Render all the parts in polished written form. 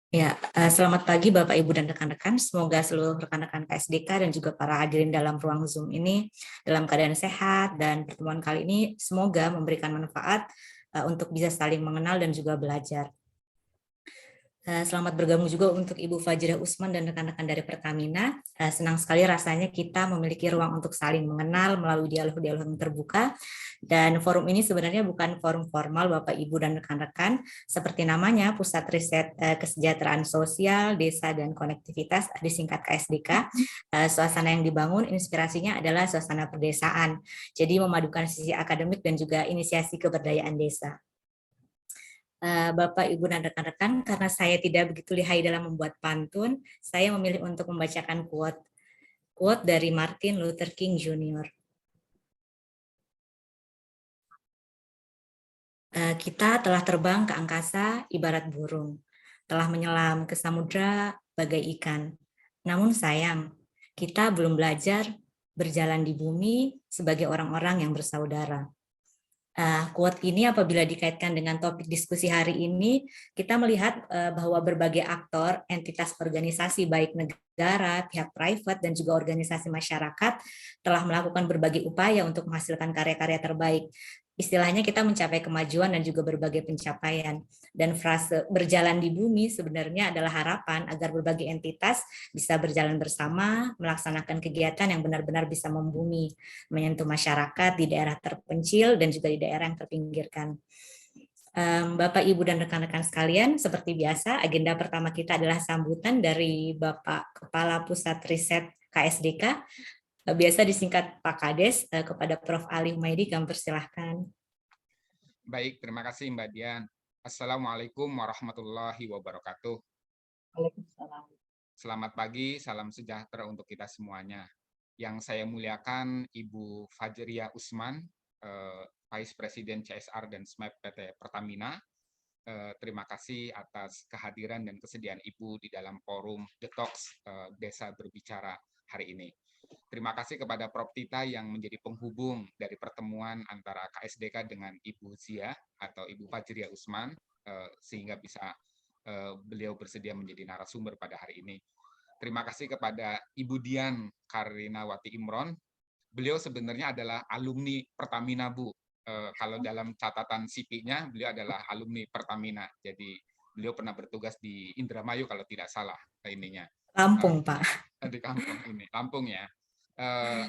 Ya, selamat pagi Bapak, Ibu, dan rekan-rekan. Semoga seluruh rekan-rekan KSDK dan juga para hadirin dalam ruang Zoom ini dalam keadaan sehat, dan pertemuan kali ini semoga memberikan manfaat untuk bisa saling mengenal dan juga belajar. Selamat bergabung juga untuk Ibu Fajriyah Usman dan rekan-rekan dari Pertamina. Senang sekali rasanya kita memiliki ruang untuk saling mengenal melalui dialog-dialog yang terbuka. Dan forum ini sebenarnya bukan forum formal Bapak, Ibu, dan rekan-rekan. Seperti namanya, Pusat Riset Kesejahteraan Sosial, Desa, dan Konektivitas, disingkat KSDK. Suasana yang dibangun, inspirasinya adalah suasana perdesaan. Jadi memadukan sisi akademik dan juga inisiasi keberdayaan desa. Bapak, Ibu, dan rekan-rekan, karena saya tidak begitu lihai dalam membuat pantun, saya memilih untuk membacakan quote dari Martin Luther King Jr. Kita telah terbang ke angkasa ibarat burung, telah menyelam ke samudra bagai ikan. Namun sayang, kita belum belajar berjalan di bumi sebagai orang-orang yang bersaudara. Quote ini apabila dikaitkan dengan topik diskusi hari ini, kita melihat bahwa berbagai aktor, entitas organisasi baik negara, pihak private, dan juga organisasi masyarakat telah melakukan berbagai upaya untuk menghasilkan karya-karya terbaik. Istilahnya kita mencapai kemajuan dan juga berbagai pencapaian. Dan frase berjalan di bumi sebenarnya adalah harapan agar berbagai entitas bisa berjalan bersama, melaksanakan kegiatan yang benar-benar bisa membumi, menyentuh masyarakat di daerah terpencil dan juga di daerah yang terpinggirkan. Bapak, Ibu, dan rekan-rekan sekalian, seperti biasa, agenda pertama kita adalah sambutan dari Bapak Kepala Pusat Riset KSDK, biasa disingkat Pak Kades, kepada Prof. Ali Humaydi. Kami persilahkan. Baik, terima kasih Mbak Dian. Assalamualaikum warahmatullahi wabarakatuh. Waalaikumsalam. Selamat pagi, salam sejahtera untuk kita semuanya. Yang saya muliakan Ibu Fajriyah Usman, Vice President CSR dan SMAP PT Pertamina. Terima kasih atas kehadiran dan kesediaan Ibu di dalam forum The Talks Desa Berbicara hari ini. Terima kasih kepada Prof. Tita yang menjadi penghubung dari pertemuan antara KSDK dengan Ibu Zia atau Ibu Fajriyah Usman, sehingga bisa beliau bersedia menjadi narasumber pada hari ini. Terima kasih kepada Ibu Dian Karinawati Imron. Beliau sebenarnya adalah alumni Pertamina, Bu. Kalau dalam catatan CV-nya, beliau adalah alumni Pertamina. Jadi beliau pernah bertugas di Indramayu kalau tidak salah ininya. Lampung, Pak. Di kampung ini, Lampung ya.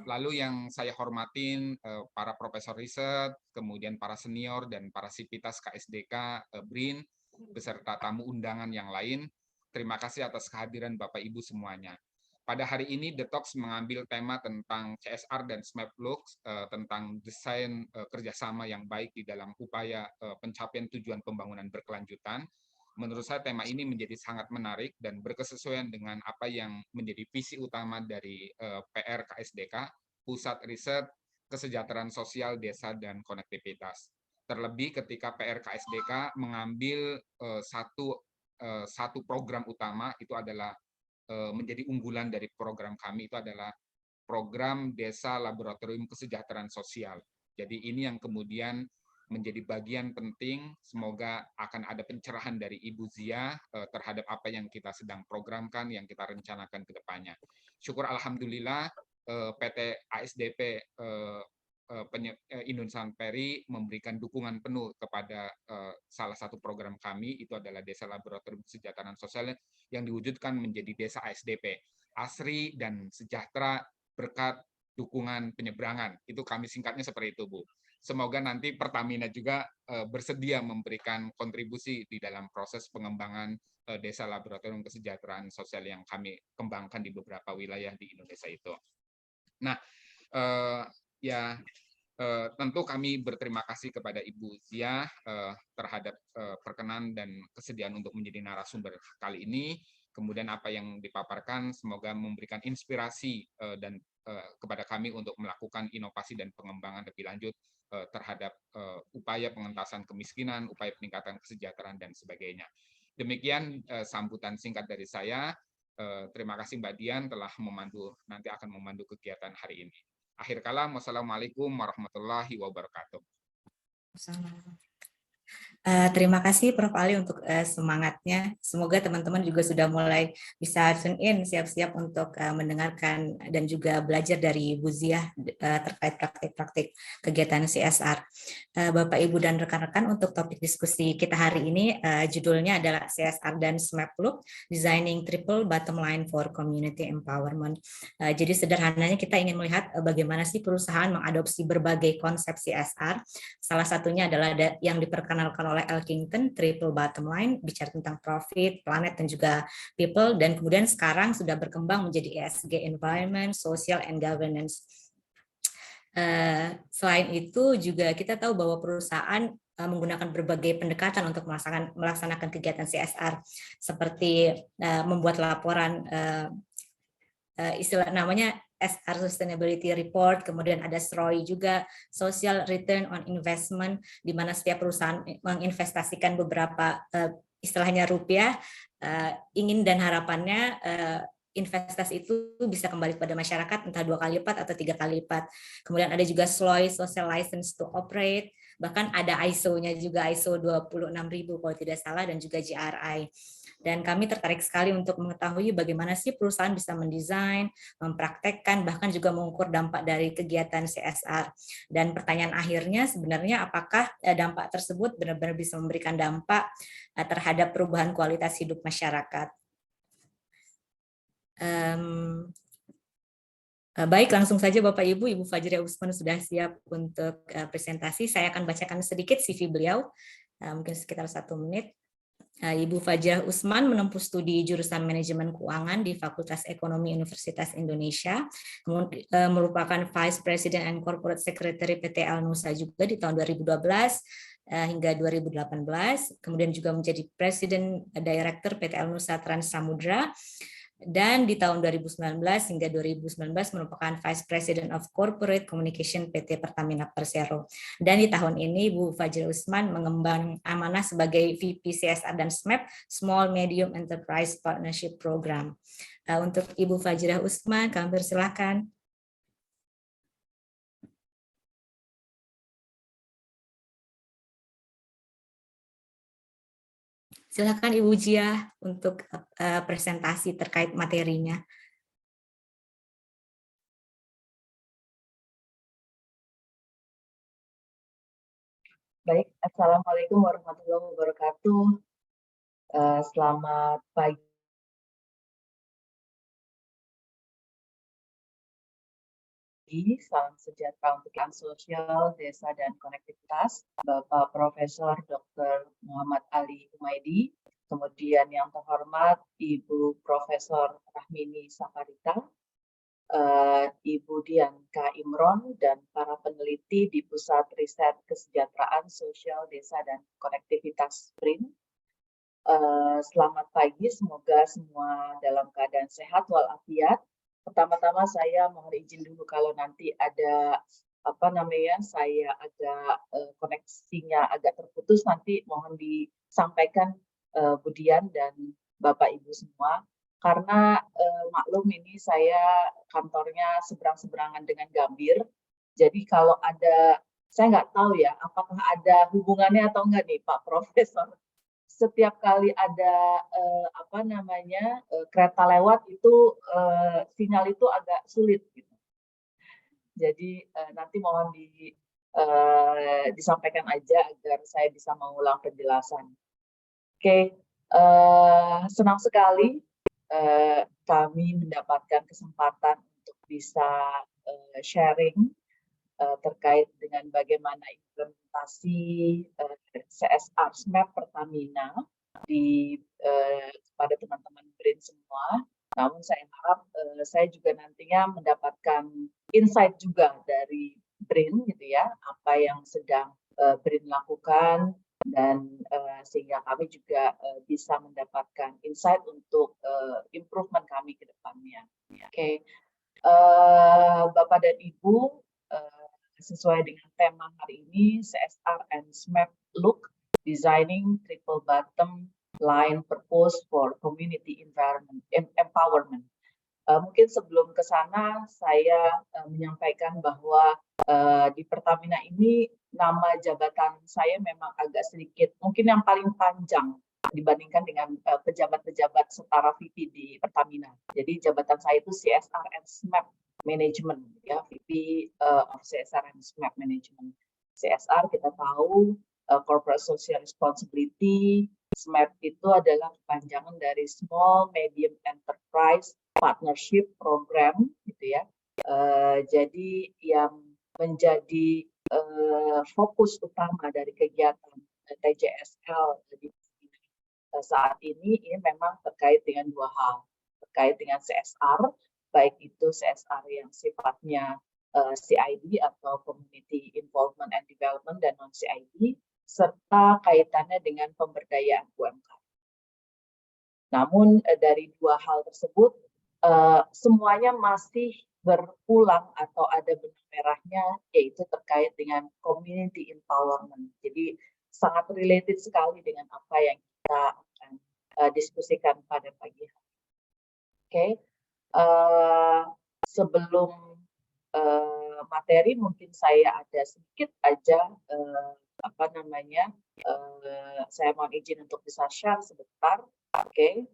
Lalu yang saya hormatin para profesor riset, kemudian para senior dan para sivitas KSDK, BRIN, beserta tamu undangan yang lain. Terima kasih atas kehadiran Bapak Ibu semuanya. Pada hari ini The Talks mengambil tema tentang CSR dan SMAP Looks, tentang desain kerjasama yang baik di dalam upaya pencapaian tujuan pembangunan berkelanjutan. Menurut saya tema ini menjadi sangat menarik dan berkesesuaian dengan apa yang menjadi visi utama dari PR KSDK, Pusat Riset Kesejahteraan Sosial Desa dan Konektivitas. Terlebih ketika PR KSDK mengambil satu program utama, itu adalah menjadi unggulan dari program kami, itu adalah program Desa Laboratorium Kesejahteraan Sosial. Jadi ini yang kemudian menjadi bagian penting. Semoga akan ada pencerahan dari Ibu Zia terhadap apa yang kita sedang programkan, yang kita rencanakan ke depannya. Syukur alhamdulillah PT ASDP Indonesia Peri memberikan dukungan penuh kepada salah satu program kami, itu adalah Desa Laboratorium Kesejahteraan Sosial yang diwujudkan menjadi Desa ASDP, asri dan sejahtera berkat dukungan penyeberangan. Itu kami singkatnya seperti itu, Bu. Semoga nanti Pertamina juga bersedia memberikan kontribusi di dalam proses pengembangan Desa Laboratorium Kesejahteraan Sosial yang kami kembangkan di beberapa wilayah di Indonesia itu. Nah, tentu kami berterima kasih kepada Ibu Zia terhadap perkenan dan kesediaan untuk menjadi narasumber kali ini. Kemudian apa yang dipaparkan semoga memberikan inspirasi dan kepada kami untuk melakukan inovasi dan pengembangan lebih lanjut terhadap upaya pengentasan kemiskinan, upaya peningkatan kesejahteraan dan sebagainya. Demikian sambutan singkat dari saya. Terima kasih Mbak Dian telah nanti akan memandu kegiatan hari ini. Akhir kalam, wassalamualaikum warahmatullahi wabarakatuh. Terima kasih Prof. Ali untuk semangatnya. Semoga teman-teman juga sudah mulai bisa tune in, siap-siap untuk mendengarkan dan juga belajar dari Bu Ziah terkait praktik-praktik kegiatan CSR. Bapak, Ibu, dan rekan-rekan, untuk topik diskusi kita hari ini judulnya adalah CSR dan SMAP Look, Designing Triple Bottom Line for Community Empowerment. Jadi sederhananya kita ingin melihat bagaimana sih perusahaan mengadopsi berbagai konsep CSR. Salah satunya adalah yang diperkenalkan oleh Elkington, triple bottom line, bicara tentang profit, planet, dan juga people, dan kemudian sekarang sudah berkembang menjadi ESG, environment, social, and governance. Selain itu juga kita tahu bahwa perusahaan menggunakan berbagai pendekatan untuk melaksanakan kegiatan CSR, seperti membuat laporan istilah namanya SR Sustainability Report, kemudian ada SROI juga, Social Return on Investment, di mana setiap perusahaan menginvestasikan beberapa istilahnya rupiah, ingin dan harapannya investasi itu bisa kembali kepada masyarakat entah 2 kali lipat atau 3 kali lipat. Kemudian ada juga SLOI, Social License to Operate, bahkan ada ISO-nya juga, ISO 26000 kalau tidak salah, dan juga GRI. Dan kami tertarik sekali untuk mengetahui bagaimana sih perusahaan bisa mendesain, mempraktekkan, bahkan juga mengukur dampak dari kegiatan CSR. Dan pertanyaan akhirnya sebenarnya apakah dampak tersebut benar-benar bisa memberikan dampak terhadap perubahan kualitas hidup masyarakat. Baik, langsung saja Bapak Ibu, Ibu Fajriah Usman sudah siap untuk presentasi. Saya akan bacakan sedikit CV beliau, mungkin sekitar 1 menit. Ibu Fajriah Usman menempuh studi jurusan manajemen keuangan di Fakultas Ekonomi Universitas Indonesia, merupakan Vice President and Corporate Secretary PT Alnusa juga di tahun 2012 hingga 2018, kemudian juga menjadi Presiden Director PT Alnusa Trans Samudra, dan di tahun 2019 hingga 2019 merupakan Vice President of Corporate Communication PT Pertamina Persero. Dan di tahun ini Bu Fajriah Usman mengemban amanah sebagai VP CSR dan SMAP, Small Medium Enterprise Partnership Program. Untuk Ibu Fajriah Usman, kami persilakan. Silakan Ibu Ziah untuk presentasi terkait materinya. Baik, Assalamualaikum warahmatullahi wabarakatuh. Selamat pagi. Salam sejahtera untuk sosial, desa, dan konektivitas. Bapak Profesor Dr. Muhammad Ali Humaydi, kemudian yang terhormat Ibu Profesor Rahmini Safarita, Ibu Dianka Imron, dan para peneliti di Pusat Riset Kesejahteraan Sosial, Desa, dan Konektivitas BRIN. Selamat pagi, semoga semua dalam keadaan sehat walafiat. Pertama-tama saya mohon izin dulu kalau nanti ada saya agak koneksinya agak terputus, nanti mohon disampaikan Bu Dian dan Bapak Ibu semua, karena maklum ini saya kantornya seberang-seberangan dengan Gambir, jadi kalau ada, saya nggak tahu ya apakah ada hubungannya atau enggak nih Pak Profesor. Setiap kali ada kereta lewat itu sinyal itu agak sulit gitu. Jadi nanti mohon disampaikan aja agar saya bisa mengulang penjelasan. Oke, senang sekali kami mendapatkan kesempatan untuk bisa sharing terkait dengan bagaimana implementasi CSR SMAP Pertamina kepada teman-teman BRIN semua. Namun saya harap saya juga nantinya mendapatkan insight juga dari BRIN gitu ya, apa yang sedang BRIN lakukan, dan sehingga kami juga bisa mendapatkan insight untuk improvement kami ke depannya. Oke. Bapak dan Ibu, sesuai dengan tema hari ini, CSR and SMAP Look, Designing Triple Bottom Line Purpose for Community Empowerment. Mungkin sebelum ke sana saya menyampaikan bahwa di Pertamina ini nama jabatan saya memang agak sedikit, mungkin yang paling panjang dibandingkan dengan pejabat-pejabat setara VP di Pertamina. Jadi jabatan saya itu CSR and SMAP Management, ya, VP of CSR and SMAP Management. CSR kita tahu Corporate Social Responsibility, SMAP itu adalah kepanjangan dari Small Medium Enterprise Partnership Program, gitu ya. Jadi yang menjadi fokus utama dari kegiatan TJSL di saat ini memang terkait dengan dua hal, terkait dengan CSR, baik itu CSR yang sifatnya CID atau Community Involvement and Development dan non-CID, serta kaitannya dengan pemberdayaan UMKM. Namun dari dua hal tersebut, semuanya masih berulang atau ada benang merahnya, yaitu terkait dengan community empowerment. Jadi sangat related sekali dengan apa yang kita akan diskusikan pada pagi hari. Oke, sebelum materi mungkin saya ada sedikit aja saya mohon izin untuk bisa share sebentar. Oke,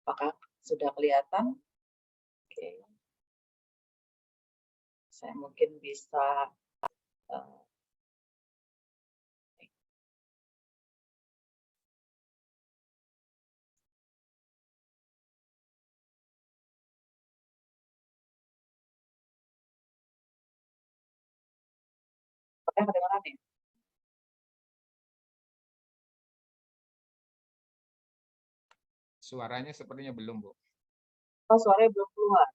apakah sudah kelihatan? Oke, saya mungkin bisa kedengaran ya? Suaranya sepertinya belum, Bu. Oh, suaranya belum keluar.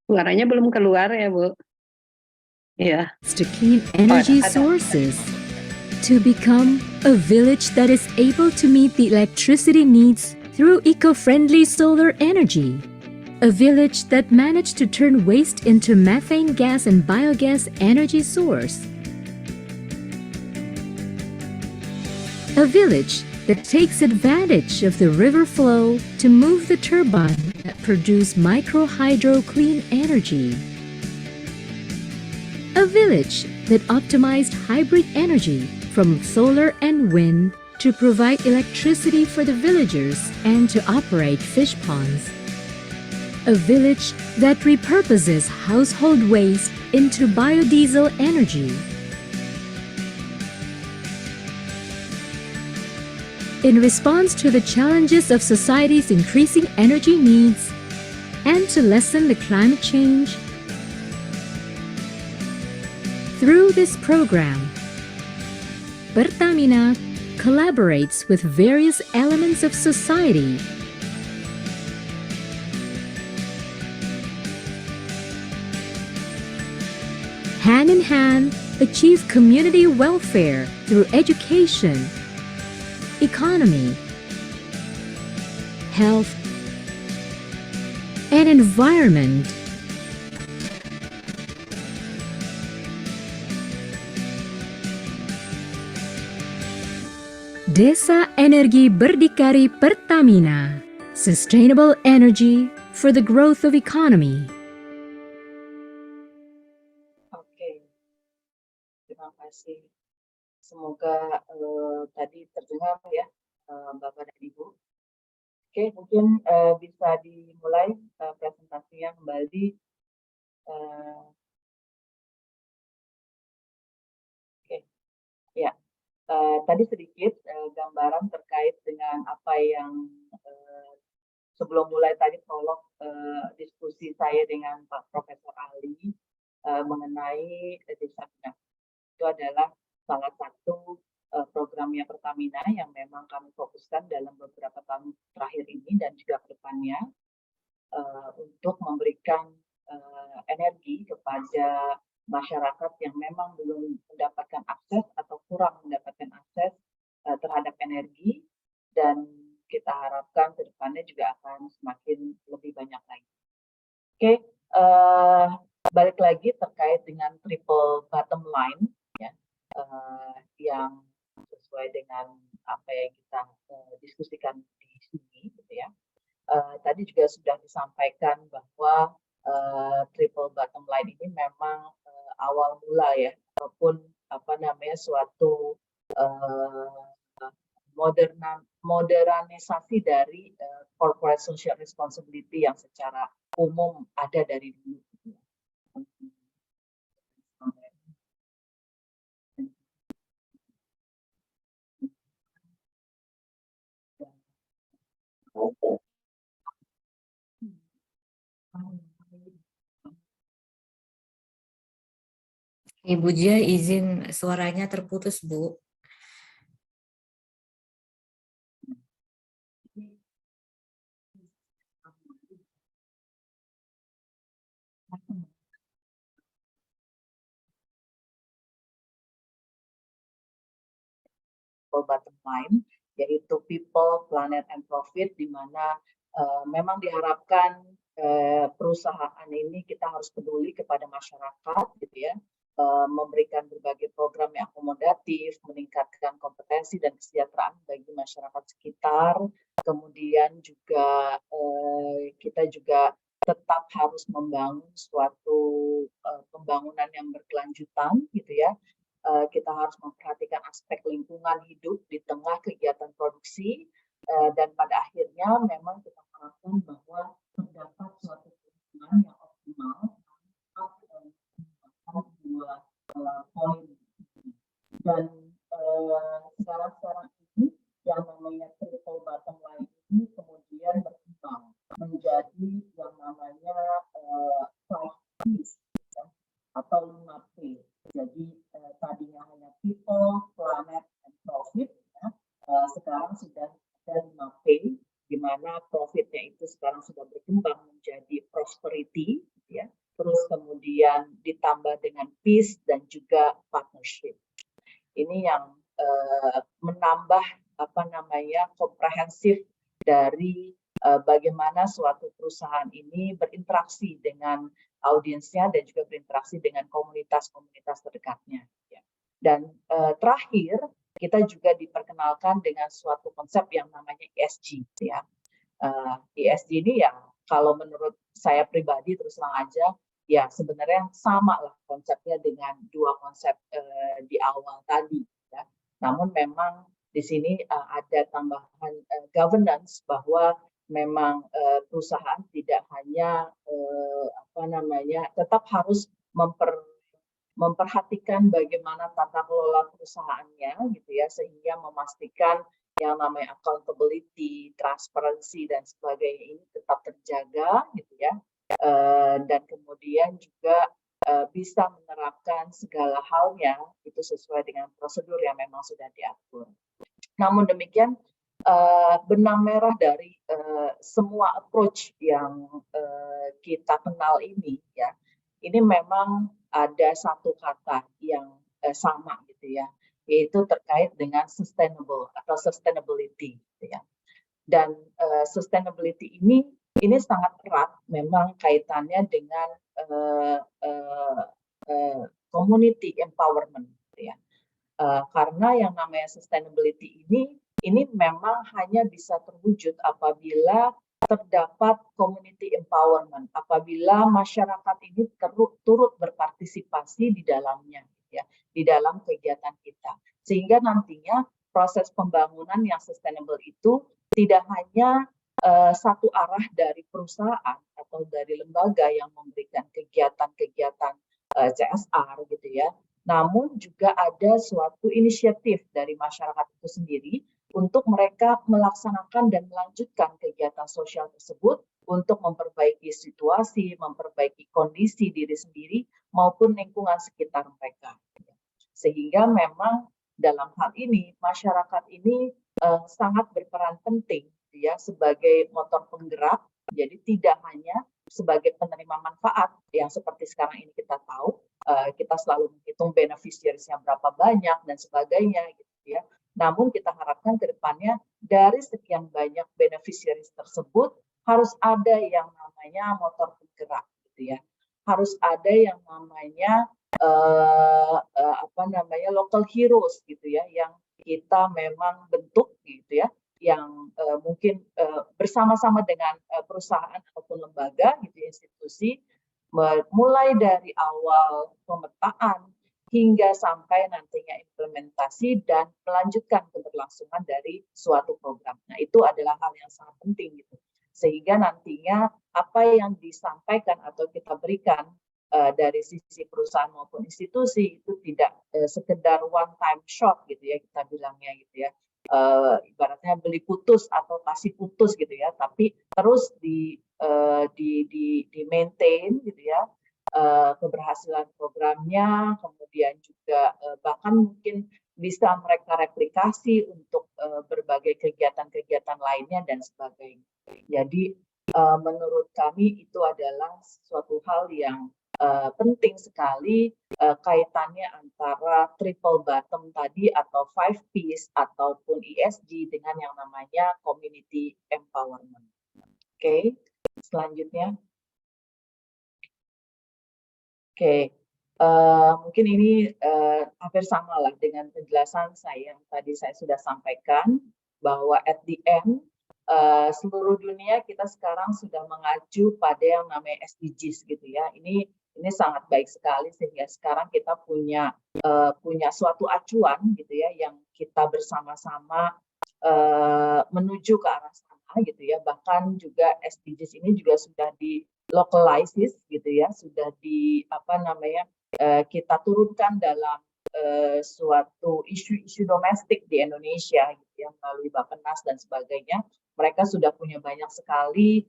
Suaranya belum keluar ya, Bu? Iya. To clean energy sources, to become a village that is able to meet the electricity needs through eco-friendly solar energy, a village that managed to turn waste into methane gas and biogas energy source, a village that takes advantage of the river flow to move the turbine that produce micro-hydro clean energy, a village that optimized hybrid energy from solar and wind to provide electricity for the villagers and to operate fish ponds, a village that repurposes household waste into biodiesel energy, in response to the challenges of society's increasing energy needs and to lessen the climate change. Through this program, Pertamina collaborates with various elements of society hand in hand achieve community welfare through education, economy, health, and environment. Desa Energi Berdikari Pertamina, sustainable energy for the growth of economy. Oke, terima kasih. Semoga tadi terdengar ya, Bapak dan Ibu. Oke, mungkin bisa dimulai presentasinya kembali. Oke, ya. Tadi sedikit gambaran terkait dengan apa yang sebelum mulai tadi prolog diskusi saya dengan Pak Profesor Ali mengenai Desa Bina. Itu adalah salah satu programnya Pertamina yang memang kami fokuskan dalam beberapa tahun terakhir ini dan juga ke depannya. untuk memberikan energi kepada masyarakat yang memang belum mendapatkan akses atau kurang mendapatkan akses terhadap energi, dan kita harapkan ke depannya juga akan semakin lebih banyak lagi. Oke, balik lagi terkait dengan triple bottom line ya, yang sesuai dengan apa yang kita diskusikan di sini gitu ya. Tadi juga sudah disampaikan bahwa triple bottom line ini memang awal mula ya, ataupun suatu modernisasi dari corporate social responsibility yang secara umum ada dari dulu. Ibu Jia izin suaranya terputus, Bu. Bottom line, yaitu people, planet, and profit, di mana memang diharapkan perusahaan ini kita harus peduli kepada masyarakat, gitu ya, memberikan berbagai program yang akomodatif, meningkatkan kompetensi dan kesejahteraan bagi masyarakat sekitar. Kemudian juga kita juga tetap harus membangun suatu pembangunan yang berkelanjutan, gitu ya. Kita harus memperhatikan aspek lingkungan hidup di tengah kegiatan produksi, dan pada akhirnya memang kita harapkan bahwa terdapat suatu kebijakan yang optimal dua poin. Dan sekarang ini yang namanya triple bottom line ini kemudian berkembang menjadi yang namanya 5P atau 5P. Jadi tadinya hanya people, planet, and profit, ya. Sekarang sudah ada 5P, di mana profitnya itu sekarang sudah berkembang menjadi prosperity, ya. Terus kemudian ditambah dengan peace dan juga partnership. Ini yang menambah komprehensif dari bagaimana suatu perusahaan ini berinteraksi dengan audiensnya dan juga berinteraksi dengan komunitas-komunitas terdekatnya. Ya. Dan terakhir, kita juga diperkenalkan dengan suatu konsep yang namanya ESG. Ya. ESG ini ya kalau menurut saya pribadi terus terang aja, ya sebenarnya sama lah konsepnya dengan dua konsep di awal tadi. Ya. Namun memang di sini ada tambahan governance bahwa memang perusahaan tidak hanya tetap harus memperhatikan bagaimana tata kelola perusahaannya, gitu ya, sehingga memastikan yang namanya accountability, transparansi dan sebagainya ini tetap terjaga, gitu ya, dan kemudian juga bisa menerapkan segala halnya itu sesuai dengan prosedur yang memang sudah diatur. Namun demikian, benang merah dari semua approach yang kita kenal ini, ya, ini memang ada satu kata yang sama, gitu ya, yaitu terkait dengan sustainable atau sustainability, gitu ya. Dan sustainability ini sangat erat memang kaitannya dengan community empowerment, gitu ya. Karena yang namanya sustainability ini memang hanya bisa terwujud apabila terdapat community empowerment, apabila masyarakat ini turut berpartisipasi di dalamnya, ya, di dalam kegiatan kita, sehingga nantinya proses pembangunan yang sustainable itu tidak hanya satu arah dari perusahaan atau dari lembaga yang memberikan kegiatan-kegiatan CSR, gitu ya. Namun juga ada suatu inisiatif dari masyarakat itu sendiri untuk mereka melaksanakan dan melanjutkan kegiatan sosial tersebut untuk memperbaiki situasi, memperbaiki kondisi diri sendiri maupun lingkungan sekitar mereka. Sehingga memang dalam hal ini masyarakat ini sangat berperan penting, ya, sebagai motor penggerak Jadi tidak hanya sebagai penerima manfaat yang seperti sekarang ini kita tahu, kita selalu menghitung beneficiaries-nya berapa banyak dan sebagainya gitu ya. Namun kita harapkan ke depannya dari sekian banyak beneficiaries tersebut harus ada yang namanya motor penggerak gitu ya. Harus ada yang namanya local heroes gitu ya, yang kita memang bentuk gitu ya, yang mungkin bersama-sama dengan perusahaan ataupun lembaga gitu, institusi, mulai dari awal pemetaan hingga sampai nantinya implementasi dan melanjutkan keberlangsungan dari suatu program. Nah, itu adalah hal yang sangat penting gitu. Sehingga nantinya apa yang disampaikan atau kita berikan dari sisi perusahaan maupun institusi itu tidak sekedar one time shot gitu ya, kita bilangnya gitu ya. Ibaratnya beli putus atau kasih putus gitu ya, tapi terus di maintain gitu ya, keberhasilan programnya, kemudian juga bahkan mungkin bisa mereka replikasi untuk berbagai kegiatan-kegiatan lainnya dan sebagainya. Jadi menurut kami itu adalah suatu hal yang penting sekali, kaitannya antara triple bottom tadi atau 5Ps ataupun ESG dengan yang namanya community empowerment. Oke, selanjutnya. Oke, mungkin ini hampir sama lah dengan penjelasan saya yang tadi saya sudah sampaikan, bahwa at the end seluruh dunia kita sekarang sudah mengacu pada yang namanya SDGs gitu ya. Ini sangat baik sekali sehingga sekarang kita punya suatu acuan gitu ya, yang kita bersama-sama menuju ke arah sana gitu ya. Bahkan juga SDGs ini juga sudah di localizes gitu ya, sudah kita turunkan dalam suatu isu-isu domestik di Indonesia gitu ya, melalui Bappenas dan sebagainya. Mereka sudah punya banyak sekali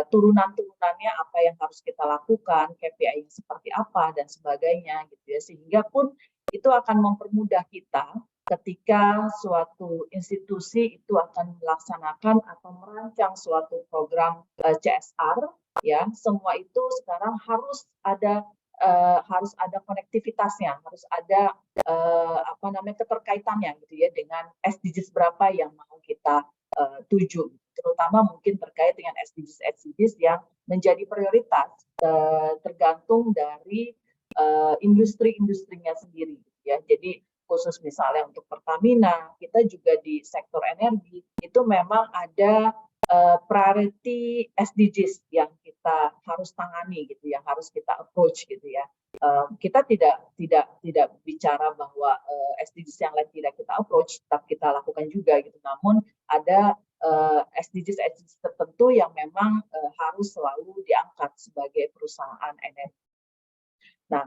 turunan-turunannya, apa yang harus kita lakukan, KPI seperti apa dan sebagainya gitu ya, sehingga pun itu akan mempermudah kita ketika suatu institusi itu akan melaksanakan atau merancang suatu program CSR ya, semua itu sekarang harus ada konektivitasnya, harus ada keterkaitannya gitu ya dengan SDGs berapa yang mau kita tuju, terutama mungkin terkait dengan SDGs yang menjadi prioritas tergantung dari industri-industrinya sendiri ya. Jadi khusus misalnya untuk Pertamina, kita juga di sektor energi itu memang ada priority SDGs yang kita harus tangani gitu, yang harus kita approach gitu ya. Kita tidak bicara bahwa SDGs yang lain tidak kita approach, tetap kita lakukan juga gitu. Namun ada SDGs tertentu yang memang harus selalu diangkat sebagai perusahaan energi. Nah,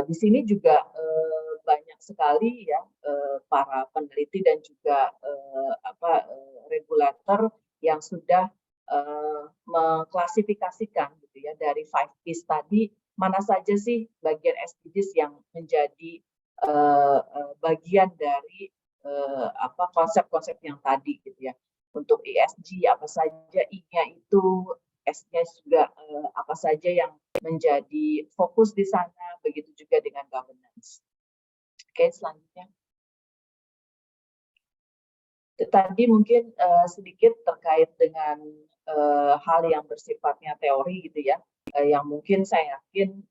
di sini juga banyak sekali ya para peneliti dan juga regulator yang sudah mengklasifikasikan gitu ya, dari 5Ps tadi mana saja sih bagian SDGs yang menjadi bagian dari konsep-konsep yang tadi gitu ya. Untuk ESG apa saja I-nya itu, S-nya juga apa saja yang menjadi fokus di sana, begitu juga dengan governance. Oke, selanjutnya. Tadi mungkin sedikit terkait dengan hal yang bersifatnya teori gitu ya, yang mungkin saya yakin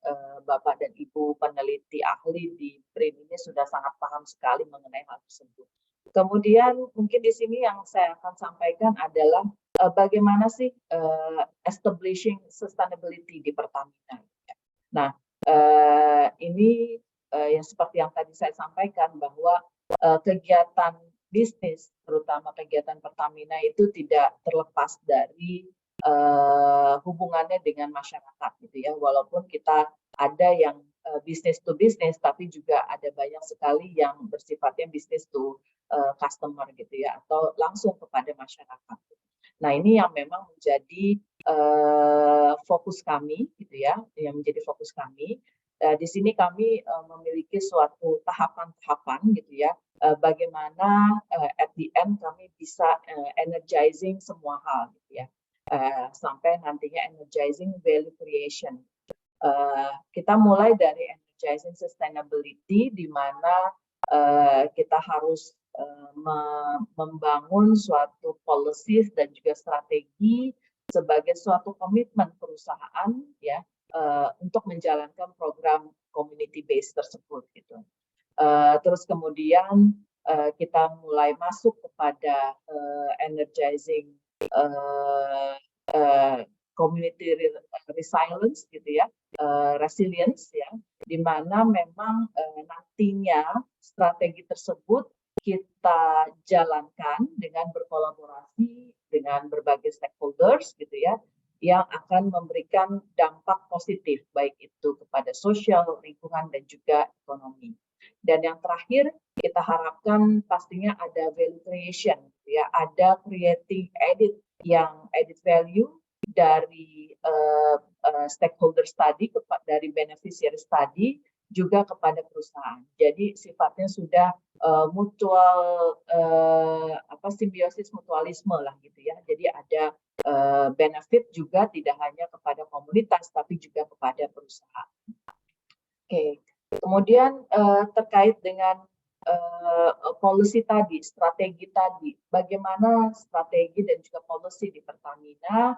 Bapak dan Ibu peneliti ahli di BRIN ini sudah sangat paham sekali mengenai hal tersebut. Kemudian mungkin di sini yang saya akan sampaikan adalah bagaimana sih establishing sustainability di Pertamina. Nah, ini yang seperti yang tadi saya sampaikan bahwa kegiatan bisnis, terutama kegiatan Pertamina itu tidak terlepas dari hubungannya dengan masyarakat gitu ya. Walaupun kita ada yang business to business, tapi juga ada banyak sekali yang bersifatnya business to customer gitu ya, atau langsung kepada masyarakat. Nah, ini yang memang menjadi fokus kami gitu ya, yang menjadi fokus kami. Di sini kami memiliki suatu tahapan-tahapan gitu ya, bagaimana at the end kami bisa energizing semua hal gitu ya. sampai nantinya energizing value creation. Kita mulai dari energizing sustainability, di mana kita harus membangun suatu policies dan juga strategi sebagai suatu komitmen perusahaan ya untuk menjalankan program community based tersebut gitu. Terus kemudian kita mulai masuk kepada energizing community resilience gitu ya, resilience ya, di mana memang nantinya strategi tersebut kita jalankan dengan berkolaborasi dengan berbagai stakeholders gitu ya, yang akan memberikan dampak positif baik itu kepada sosial, lingkungan dan juga ekonomi. Dan yang terakhir kita harapkan pastinya ada value creation ya, ada creating added value dari stakeholders tadi, dari beneficiaries tadi juga kepada perusahaan. Jadi sifatnya sudah mutual simbiosis mutualisme lah gitu ya. Jadi ada benefit juga tidak hanya kepada komunitas tapi juga kepada perusahaan. Oke. Kemudian terkait dengan policy tadi, strategi tadi, bagaimana strategi dan juga policy di Pertamina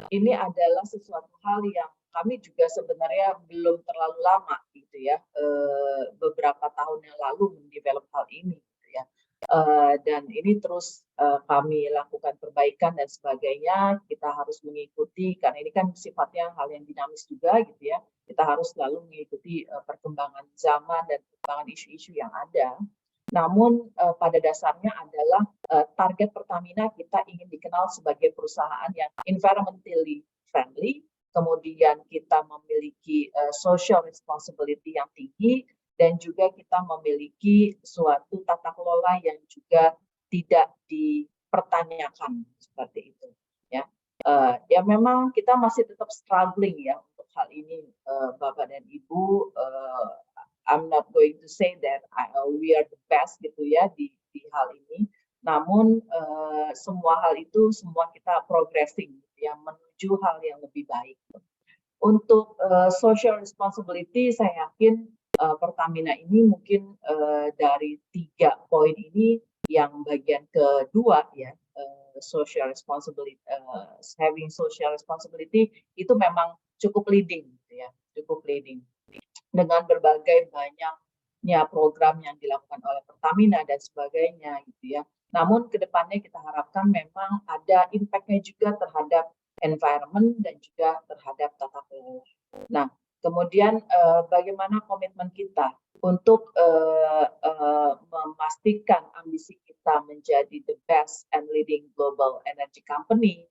ini adalah sesuatu hal yang kami juga sebenarnya belum terlalu lama gitu ya, beberapa tahun yang lalu mendevelop hal ini gitu ya, dan ini terus kami lakukan perbaikan dan sebagainya. Kita harus mengikuti karena ini kan sifatnya hal yang dinamis juga gitu ya, kita harus selalu mengikuti perkembangan zaman dan perkembangan isu-isu yang ada. Namun pada dasarnya adalah target Pertamina, kita ingin dikenal sebagai perusahaan yang environmentally friendly, kemudian kita memiliki social responsibility yang tinggi, dan juga kita memiliki suatu tata kelola yang juga tidak dipertanyakan seperti itu. Ya, ya memang kita masih tetap struggling ya untuk hal ini, Bapak dan Ibu. I'm not going to say that we are the best gitu ya di hal ini. Namun semua hal itu semua kita progressing gitu ya, menuju hal yang lebih baik. Untuk social responsibility, saya yakin Pertamina ini mungkin dari 3 poin ini yang bagian kedua ya, social responsibility, having social responsibility itu memang cukup leading gitu ya, cukup leading. Dengan berbagai banyaknya program yang dilakukan oleh Pertamina dan sebagainya gitu ya. Namun kedepannya kita harapkan memang ada impact-nya juga terhadap environment dan juga terhadap tata kelola. Nah, kemudian bagaimana komitmen kita untuk memastikan ambisi kita menjadi the best and leading global energy company.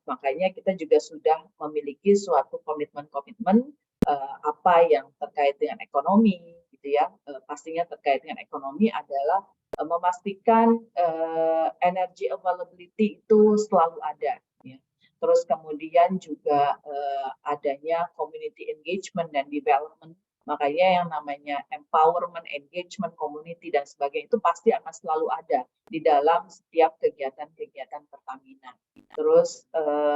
Makanya kita juga sudah memiliki suatu komitmen-komitmen apa yang terkait dengan ekonomi gitu ya, pastinya terkait dengan ekonomi adalah memastikan energy availability itu selalu ada ya. Terus kemudian juga adanya community engagement dan development, makanya yang namanya empowerment, engagement, community dan sebagainya itu pasti akan selalu ada di dalam setiap kegiatan-kegiatan Pertamina. Terus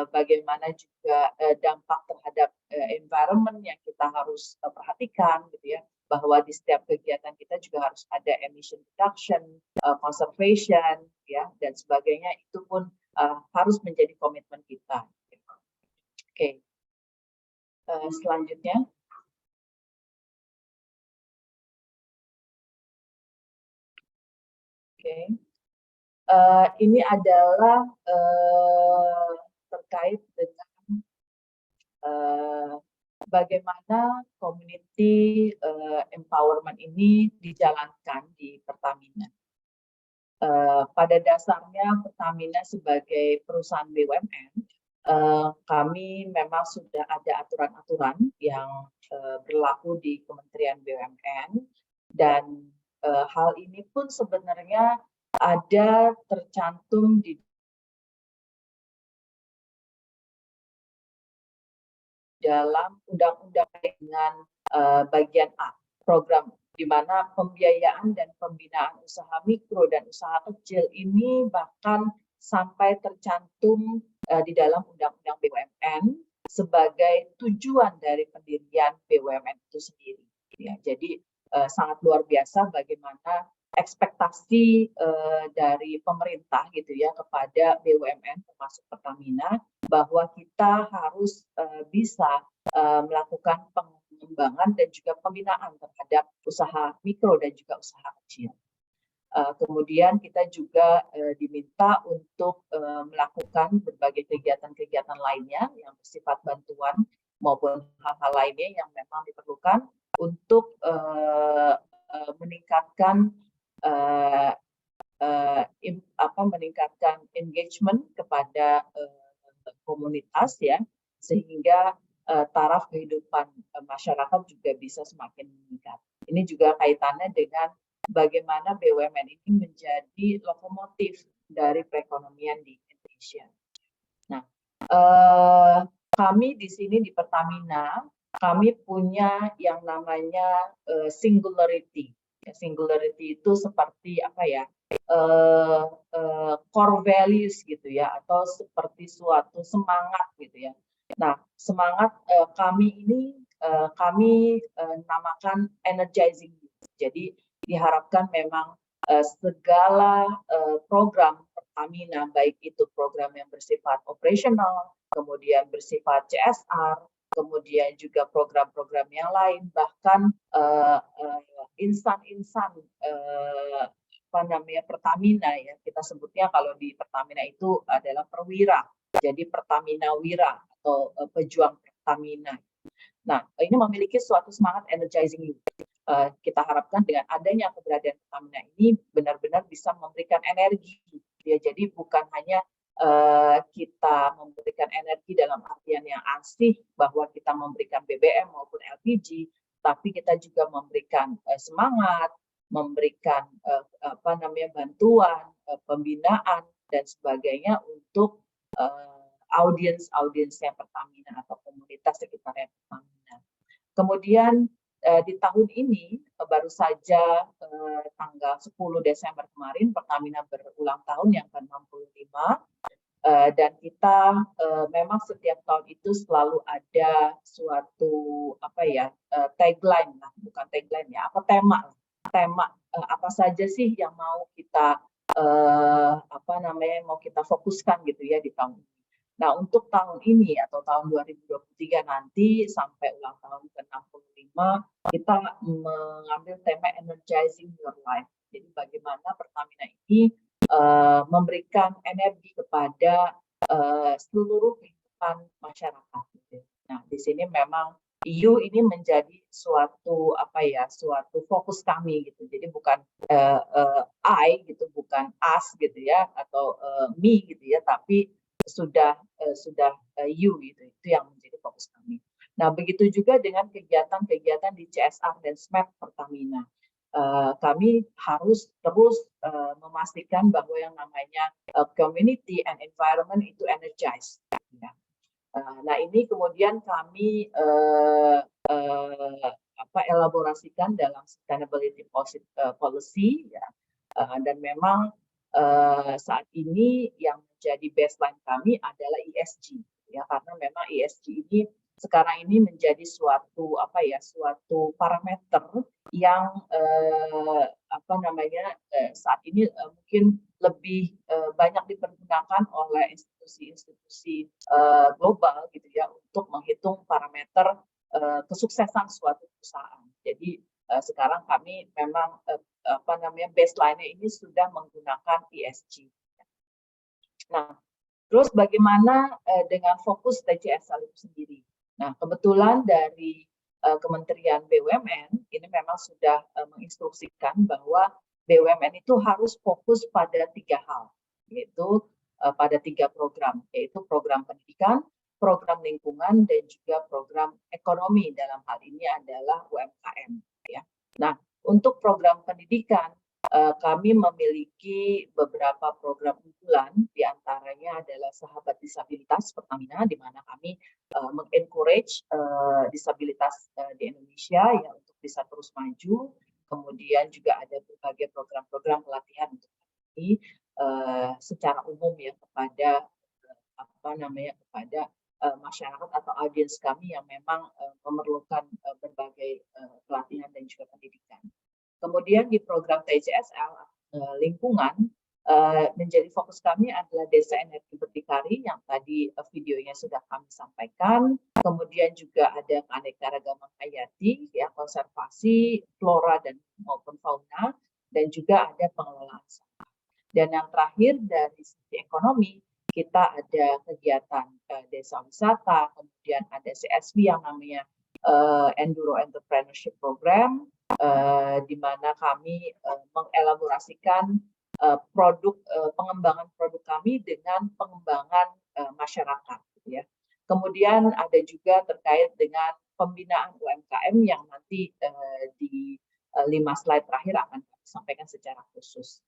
bagaimana juga dampak terhadap environment yang kita harus perhatikan gitu ya, bahwa di setiap kegiatan kita juga harus ada emission reduction, conservation ya dan sebagainya, itu pun harus menjadi komitmen kita. Oke. Selanjutnya. Oke. Ini adalah terkait dengan bagaimana community empowerment ini dijalankan di Pertamina. Pada dasarnya Pertamina sebagai perusahaan BUMN, kami memang sudah ada aturan-aturan yang berlaku di Kementerian BUMN, dan hal ini pun sebenarnya ada tercantum di dalam undang-undang dengan bagian A, program di mana pembiayaan dan pembinaan usaha mikro dan usaha kecil ini bahkan sampai tercantum di dalam Undang-Undang BUMN sebagai tujuan dari pendirian BUMN itu sendiri. Ya, jadi sangat luar biasa bagaimana ekspektasi dari pemerintah gitu ya kepada BUMN termasuk Pertamina, bahwa kita harus bisa melakukan pengembangan dan juga pembinaan terhadap usaha mikro dan juga usaha kecil. Kemudian kita juga diminta untuk melakukan berbagai kegiatan-kegiatan lainnya yang bersifat bantuan maupun hal-hal lainnya yang memang diperlukan untuk meningkatkan meningkatkan engagement kepada komunitas ya, sehingga taraf kehidupan masyarakat juga bisa semakin meningkat. Ini juga kaitannya dengan bagaimana BUMN ini menjadi lokomotif dari perekonomian di Indonesia. Nah, kami di sini di Pertamina, kami punya yang namanya singularity. Singularity itu seperti apa ya? Core values gitu ya, atau seperti suatu semangat gitu ya. Nah, semangat kami ini kami namakan energizing. Jadi diharapkan memang segala program Pertamina, baik itu program yang bersifat operasional, kemudian bersifat CSR, kemudian juga program-program yang lain, bahkan insan-insan Pertamina ya, kita sebutnya kalau di Pertamina itu adalah perwira, jadi Pertamina Wira atau pejuang Pertamina. Nah, ini memiliki suatu semangat energizing. Kita harapkan dengan adanya keberadaan Pertamina ini benar-benar bisa memberikan energi. Ya, jadi bukan hanya kita memberikan energi dalam artian yang asih bahwa kita memberikan BBM maupun LPG, tapi kita juga memberikan semangat, memberikan bantuan, pembinaan dan sebagainya untuk audiens-audiensnya Pertamina atau komunitas sekitarnya Pertamina. Kemudian di tahun ini baru saja tanggal 10 Desember kemarin Pertamina berulang tahun yang ke-65 dan kita memang setiap tahun itu selalu ada suatu tagline lah, bukan tagline ya, tema apa saja sih yang mau kita mau kita fokuskan gitu ya di tahun ini. Nah, untuk tahun ini atau tahun 2023 nanti sampai ulang tahun ke-65 kita mengambil tema Energizing Your Life. Jadi bagaimana Pertamina ini memberikan energi kepada seluruh kehidupan masyarakat. Nah, di sini memang you ini menjadi suatu suatu fokus kami gitu. Jadi bukan I gitu, bukan us gitu ya, atau me gitu ya, tapi sudah you gitu. Itu yang menjadi fokus kami. Nah, begitu juga dengan kegiatan-kegiatan di CSR dan SMAP Pertamina. Kami harus terus memastikan bahwa yang namanya community and environment itu energized. Ya. Nah, ini kemudian kami elaborasikan dalam sustainability policy ya. Dan memang saat ini yang menjadi baseline kami adalah ESG ya, karena memang ESG ini sekarang ini menjadi suatu suatu parameter yang saat ini mungkin lebih banyak dipergunakan oleh institusi-institusi global gitu ya untuk menghitung parameter kesuksesan suatu perusahaan. Jadi sekarang kami memang baseline-nya ini sudah menggunakan ESG. Nah, terus bagaimana dengan fokus TCSL itu sendiri? Nah, kebetulan dari Kementerian BUMN ini memang sudah menginstruksikan bahwa BUMN itu harus fokus pada 3 hal, yaitu pada 3 program, yaitu program pendidikan, program lingkungan, dan juga program ekonomi. Dalam hal ini adalah UMKM. Ya. Nah, untuk program pendidikan, kami memiliki beberapa program unggulan, diantaranya adalah Sahabat Disabilitas Pertamina, di mana kami mengencourage disabilitas di Indonesia ya untuk bisa terus maju. Kemudian juga ada berbagai program-program pelatihan untuk ini. secara umum ya kepada kepada masyarakat atau audiens kami yang memang memerlukan berbagai pelatihan dan juga pendidikan. Kemudian di program TJSL lingkungan menjadi fokus kami adalah desa energi berdikari yang tadi videonya sudah kami sampaikan. Kemudian juga ada keanekaragaman hayati, ya konservasi flora dan maupun fauna, dan juga ada pengelolaan sampah. Dan yang terakhir dari sisi ekonomi, kita ada kegiatan desa wisata, kemudian ada CSV yang namanya Enduro Entrepreneurship Program, di mana kami mengelaborasikan pengembangan produk kami dengan pengembangan masyarakat, gitu ya. Kemudian ada juga terkait dengan pembinaan UMKM yang nanti di 5 slide terakhir akan kami sampaikan secara khusus.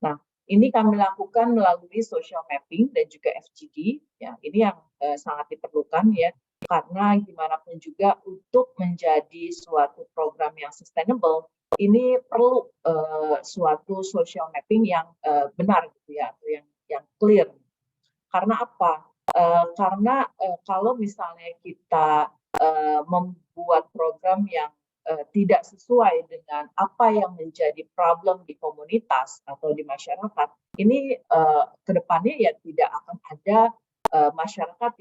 Nah, ini kami lakukan melalui social mapping dan juga FGD, ya. Ini yang sangat diperlukan ya, karena gimana pun juga untuk menjadi suatu program yang sustainable, ini perlu suatu social mapping yang benar gitu ya, atau yang clear. Karena apa? Karena kalau misalnya kita membuat program yang tidak sesuai dengan apa yang menjadi problem di komunitas atau di masyarakat, ini kedepannya ya tidak akan ada masyarakat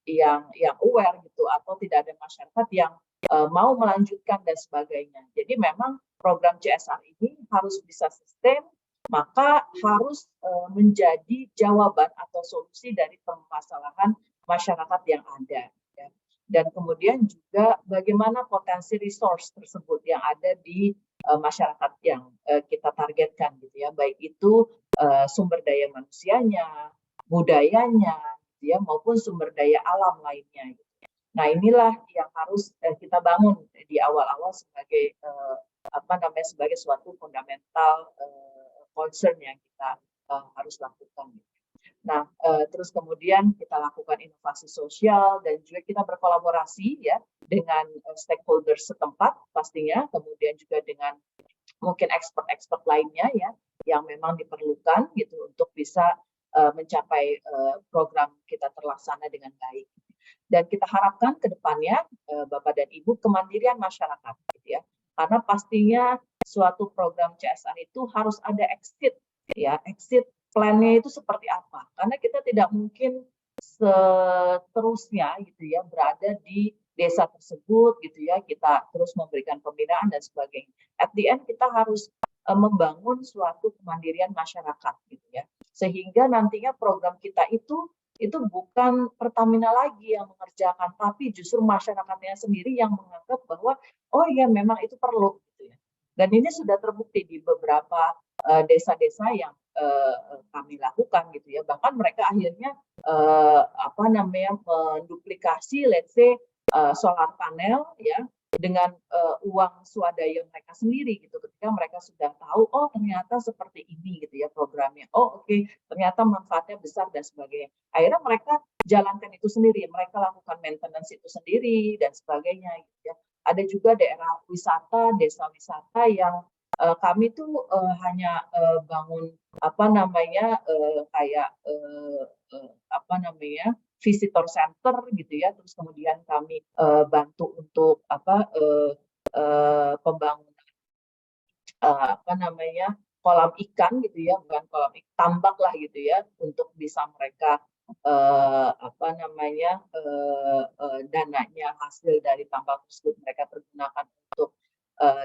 yang aware gitu, atau tidak ada masyarakat yang mau melanjutkan dan sebagainya. Jadi memang program CSR ini harus bisa sustain, maka harus menjadi jawaban atau solusi dari permasalahan masyarakat yang ada. Ya. Dan kemudian juga bagaimana potensi resource tersebut yang ada di masyarakat yang kita targetkan, gitu ya, baik itu sumber daya manusianya, budayanya, gitu ya, maupun sumber daya alam lainnya. Gitu. Nah, inilah yang harus kita bangun di awal-awal sebagai sebagai suatu fundamental concern yang kita harus lakukan. Nah, terus kemudian kita lakukan inovasi sosial dan juga kita berkolaborasi ya dengan stakeholder setempat pastinya, kemudian juga dengan mungkin expert lainnya ya yang memang diperlukan gitu untuk bisa mencapai program kita terlaksana dengan baik. Dan kita harapkan ke depannya Bapak dan Ibu kemandirian masyarakat gitu ya. Karena pastinya suatu program CSR itu harus ada exit ya, exit plan-nya itu seperti apa? Karena kita tidak mungkin seterusnya gitu ya berada di desa tersebut gitu ya, kita terus memberikan pembinaan dan sebagainya. At the end kita harus membangun suatu kemandirian masyarakat gitu ya. Sehingga nantinya program kita itu bukan Pertamina lagi yang mengerjakan, tapi justru masyarakatnya sendiri yang menganggap bahwa oh iya memang itu perlu gitu ya. Dan ini sudah terbukti di beberapa desa-desa yang kami lakukan gitu ya. Bahkan mereka akhirnya menduplikasi let's say solar panel ya dengan uang swadaya mereka sendiri gitu, ketika mereka sudah tahu oh ternyata seperti ini gitu ya programnya, oh oke, ternyata manfaatnya besar dan sebagainya. Akhirnya mereka jalankan itu sendiri, mereka lakukan maintenance itu sendiri dan sebagainya gitu ya. Ada juga daerah wisata, desa wisata yang kami tuh hanya bangun visitor center gitu ya, terus kemudian kami bantu untuk pembangunan kolam ikan gitu ya, bukan kolam ikan, tambak lah gitu ya, untuk bisa mereka dananya hasil dari tambak tersebut mereka pergunakan untuk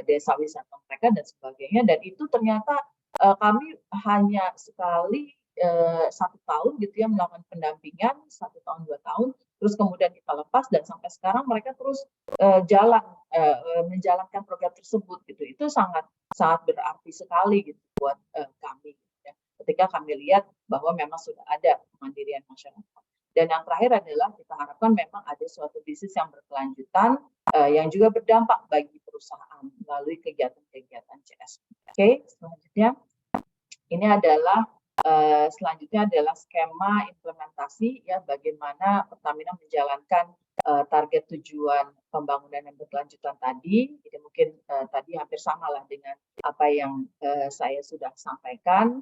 desa wisata mereka dan sebagainya. Dan itu ternyata kami hanya sekali 1 tahun gitu ya melakukan pendampingan, 1 tahun 2 tahun, terus kemudian kita lepas dan sampai sekarang mereka terus menjalankan program tersebut gitu. Itu sangat berarti sekali gitu buat kami gitu ya. Ketika kami lihat bahwa memang sudah ada kemandirian masyarakat. Dan yang terakhir adalah kita harapkan memang ada suatu bisnis yang berkelanjutan yang juga berdampak bagi perusahaan melalui kegiatan-kegiatan CS. Oke, selanjutnya ini adalah selanjutnya adalah skema implementasi ya, bagaimana Pertamina menjalankan target tujuan pembangunan yang berkelanjutan tadi. Jadi mungkin tadi hampir sama lah dengan apa yang saya sudah sampaikan.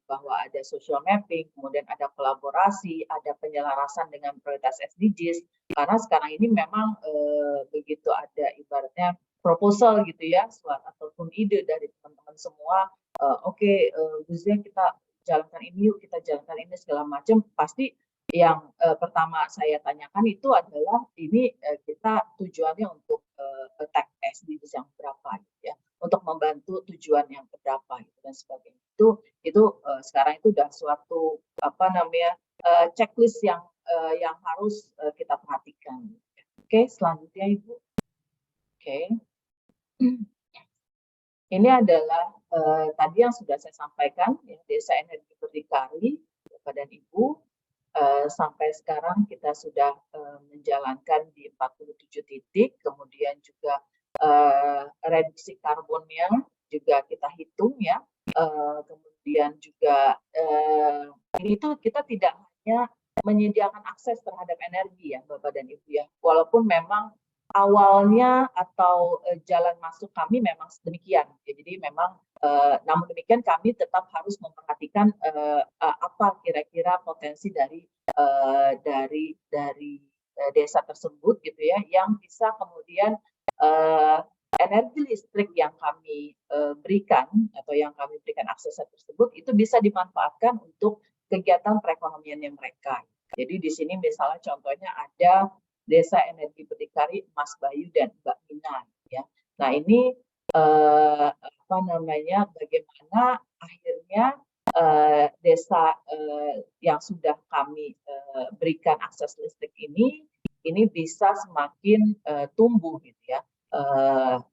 bahwa ada social mapping, kemudian ada kolaborasi, ada penyelarasan dengan prioritas SDGs. Karena sekarang ini memang begitu ada ibaratnya proposal gitu ya, ataupun ide dari teman-teman semua, Guzia kita jalankan ini yuk, kita jalankan ini segala macam, pasti yang pertama saya tanyakan itu adalah ini kita tujuannya untuk attack SDGs yang berapa gitu ya, untuk membantu tujuan yang berapa gitu dan sebagainya. Itu sekarang itu udah suatu checklist yang harus kita perhatikan. Oke, selanjutnya Ibu. Oke. Ini adalah tadi yang sudah saya sampaikan ya, Desa Energi Berdikari Bapak dan Ibu. Sampai sekarang kita sudah menjalankan di 47 titik, kemudian juga reduksi karbonnya juga kita hitung ya, kemudian juga ini tuh kita tidak hanya menyediakan akses terhadap energi ya Bapak dan Ibu ya, walaupun memang awalnya atau jalan masuk kami memang demikian ya, jadi memang namun demikian kami tetap harus memperhatikan apa kira-kira potensi dari desa tersebut gitu ya, yang bisa kemudian energi listrik yang kami berikan atau yang kami berikan akses tersebut itu bisa dimanfaatkan untuk kegiatan perekonomiannya mereka. Jadi di sini misalnya contohnya ada Desa Energi Berdikari Mas Bayu dan Mbak Mina ya. Nah ini bagaimana akhirnya desa yang sudah kami berikan akses listrik ini bisa semakin tumbuh gitu ya.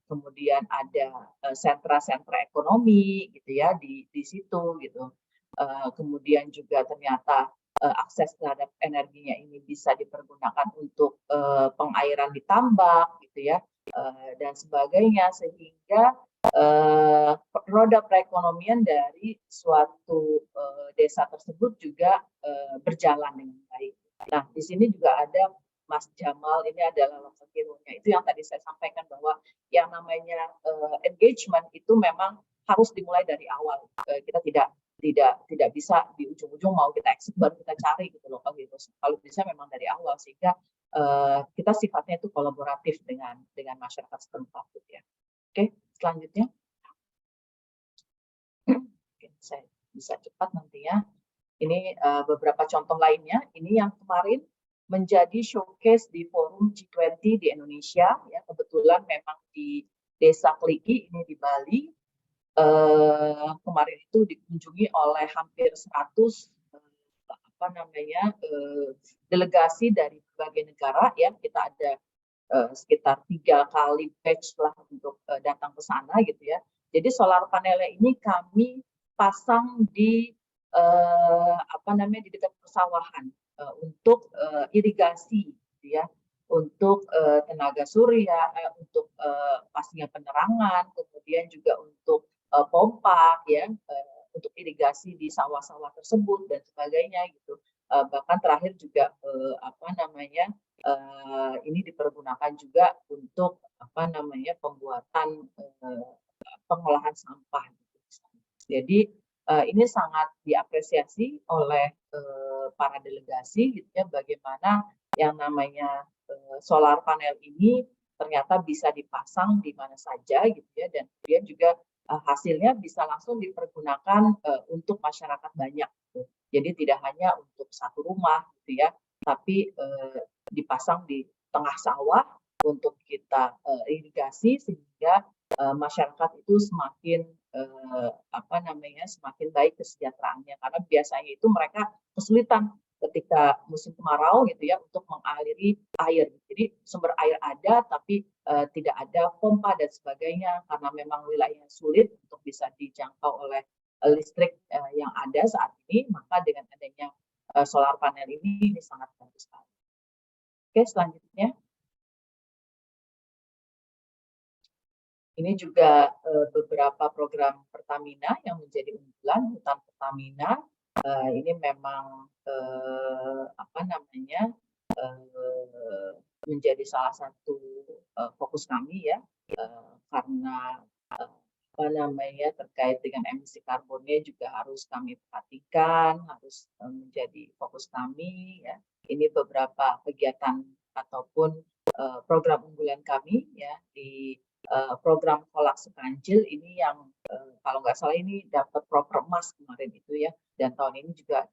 Kemudian ada sentra-sentra ekonomi gitu ya di situ gitu. Kemudian juga ternyata akses terhadap energinya ini bisa dipergunakan untuk pengairan di tambak gitu ya, dan sebagainya, sehingga roda perekonomian dari suatu desa tersebut juga berjalan dengan baik. Nah, di sini juga ada Mas Jamal, ini adalah Hero-nya. Itu yang tadi saya sampaikan bahwa yang namanya engagement itu memang harus dimulai dari awal. Kita tidak bisa di ujung-ujung mau kita exit baru kita cari gitu loh, gitu. Kalau bisa memang dari awal, sehingga kita sifatnya itu kolaboratif dengan masyarakat setempat gitu ya. Oke, selanjutnya. Oke, saya bisa cepat nanti ya. Ini beberapa contoh lainnya. Ini yang kemarin menjadi showcase di forum G20 di Indonesia ya, kebetulan memang di Desa Kliki ini di Bali. Kemarin itu dikunjungi oleh hampir 100 delegasi dari berbagai negara ya. Kita ada sekitar 3 kali batch lah untuk datang ke sana gitu ya. Jadi solar panelnya ini kami pasang di di dekat persawahan untuk irigasi gitu ya, untuk tenaga surya, untuk pastinya penerangan, kemudian juga untuk pompa ya, untuk irigasi di sawah-sawah tersebut dan sebagainya gitu. Bahkan terakhir juga ini dipergunakan juga untuk pembuatan pengolahan sampah gitu. Jadi ini sangat diapresiasi oleh para delegasi gitu ya, bagaimana yang namanya solar panel ini ternyata bisa dipasang di mana saja gitu ya, dan kemudian juga hasilnya bisa langsung dipergunakan untuk masyarakat banyak gitu. Jadi tidak hanya untuk satu rumah gitu ya, tapi dipasang di tengah sawah untuk kita irigasi, sehingga masyarakat itu semakin semakin baik kesejahteraannya, karena biasanya itu mereka kesulitan ketika musim kemarau gitu ya untuk mengaliri air. Jadi sumber air ada tapi tidak ada pompa dan sebagainya, karena memang wilayahnya sulit untuk bisa dijangkau oleh listrik yang ada saat ini. Maka dengan adanya solar panel ini sangat bagus sekali. Oke, selanjutnya. Ini juga beberapa program Pertamina yang menjadi unggulan. Hutan Pertamina ini memang menjadi salah satu fokus kami ya, karena terkait dengan emisi karbonnya juga harus kami perhatikan, harus menjadi fokus kami ya. Ini beberapa kegiatan ataupun program unggulan kami ya di program Kolak Sekancil ini yang kalau nggak salah ini dapat proper emas kemarin itu ya, dan tahun ini juga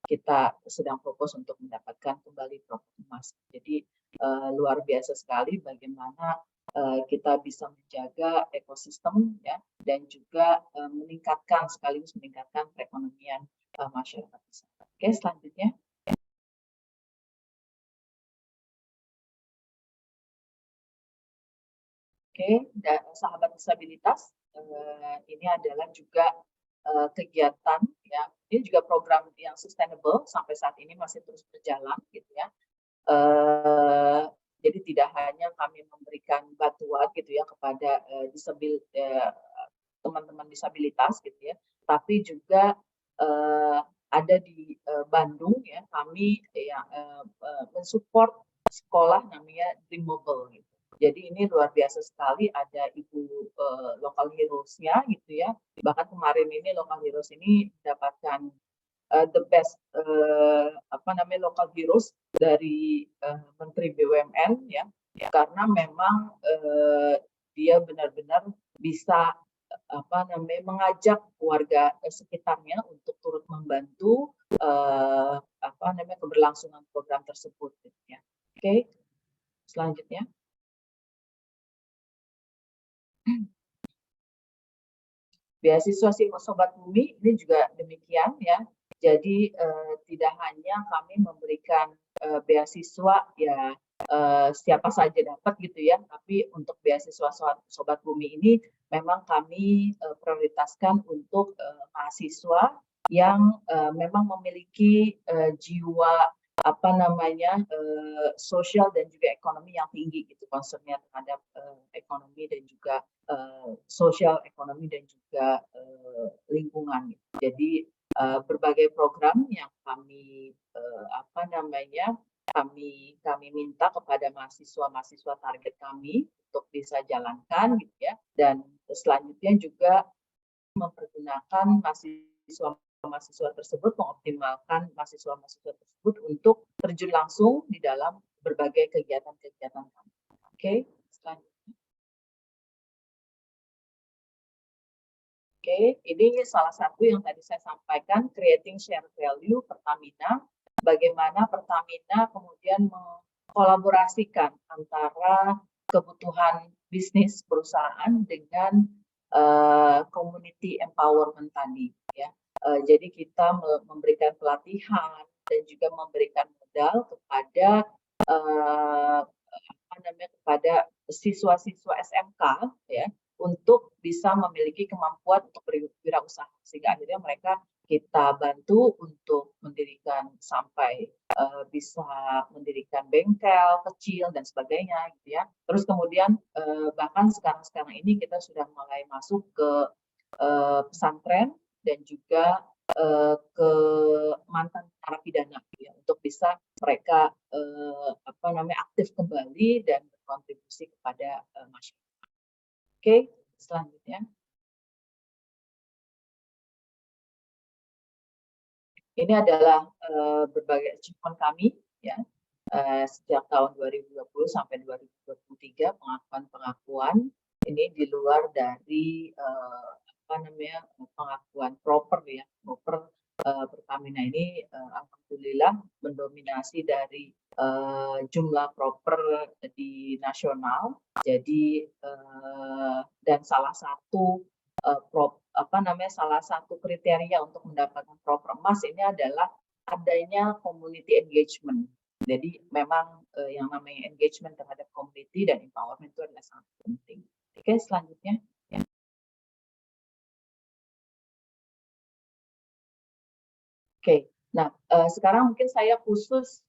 kita sedang fokus untuk mendapatkan kembali proper emas. Jadi luar biasa sekali bagaimana kita bisa menjaga ekosistem ya, dan juga sekaligus meningkatkan perekonomian masyarakat. Oke, selanjutnya. Oke, sahabat disabilitas, ini adalah juga kegiatan ya, ini juga program yang sustainable sampai saat ini masih terus berjalan gitu ya. Jadi tidak hanya kami memberikan bantuan gitu ya kepada teman-teman disabilitas gitu ya, tapi juga ada di Bandung ya, kami ya mensupport sekolah namanya Dreamable gitu. Jadi ini luar biasa sekali, ada ibu local heroes-nya gitu ya. Bahkan kemarin ini local heroes ini mendapatkan the best local heroes dari Menteri BUMN ya, karena memang dia benar-benar bisa mengajak warga sekitarnya untuk turut membantu keberlangsungan program tersebut gitu ya. Oke, selanjutnya. Beasiswa Sobat Bumi ini juga demikian ya. Jadi tidak hanya kami memberikan beasiswa ya siapa saja dapat gitu ya, tapi untuk beasiswa Sobat Bumi ini memang kami prioritaskan untuk mahasiswa yang memang memiliki jiwa sosial dan juga ekonomi yang tinggi gitu, concernnya terhadap ekonomi dan juga sosial ekonomi dan juga lingkungan. Jadi berbagai program yang kami kami minta kepada mahasiswa target kami untuk bisa jalankan gitu ya, dan selanjutnya juga mempergunakan mahasiswa tersebut, mengoptimalkan mahasiswa tersebut untuk terjun langsung di dalam berbagai kegiatan-kegiatan kami. Oke, selanjutnya. Oke, ini salah satu yang tadi saya sampaikan, creating share value Pertamina. Bagaimana Pertamina kemudian mengkolaborasikan antara kebutuhan bisnis perusahaan dengan community empowerment tadi ya. Jadi kita memberikan pelatihan dan juga memberikan modal kepada kepada siswa-siswa SMK ya, untuk bisa memiliki kemampuan untuk berwirausaha, sehingga akhirnya mereka kita bantu untuk mendirikan sampai bisa mendirikan bengkel kecil dan sebagainya gitu ya. Terus kemudian bahkan sekarang ini kita sudah mulai masuk ke pesantren dan juga ke mantan narapidana ya, untuk bisa mereka aktif kembali dan berkontribusi kepada masyarakat. Oke, selanjutnya. Ini adalah berbagai achievement kami ya, sejak tahun 2020 sampai 2023, pengakuan ini di luar dari pengakuan proper ya, proper Pertamina ini alhamdulillah mendominasi dari jumlah proper di nasional. Jadi dan salah satu salah satu kriteria untuk mendapatkan proper emas ini adalah adanya community engagement. Jadi memang yang namanya engagement terhadap community dan empowerment itu adalah sangat penting. Oke, selanjutnya. Ya. Oke, nah sekarang mungkin saya khusus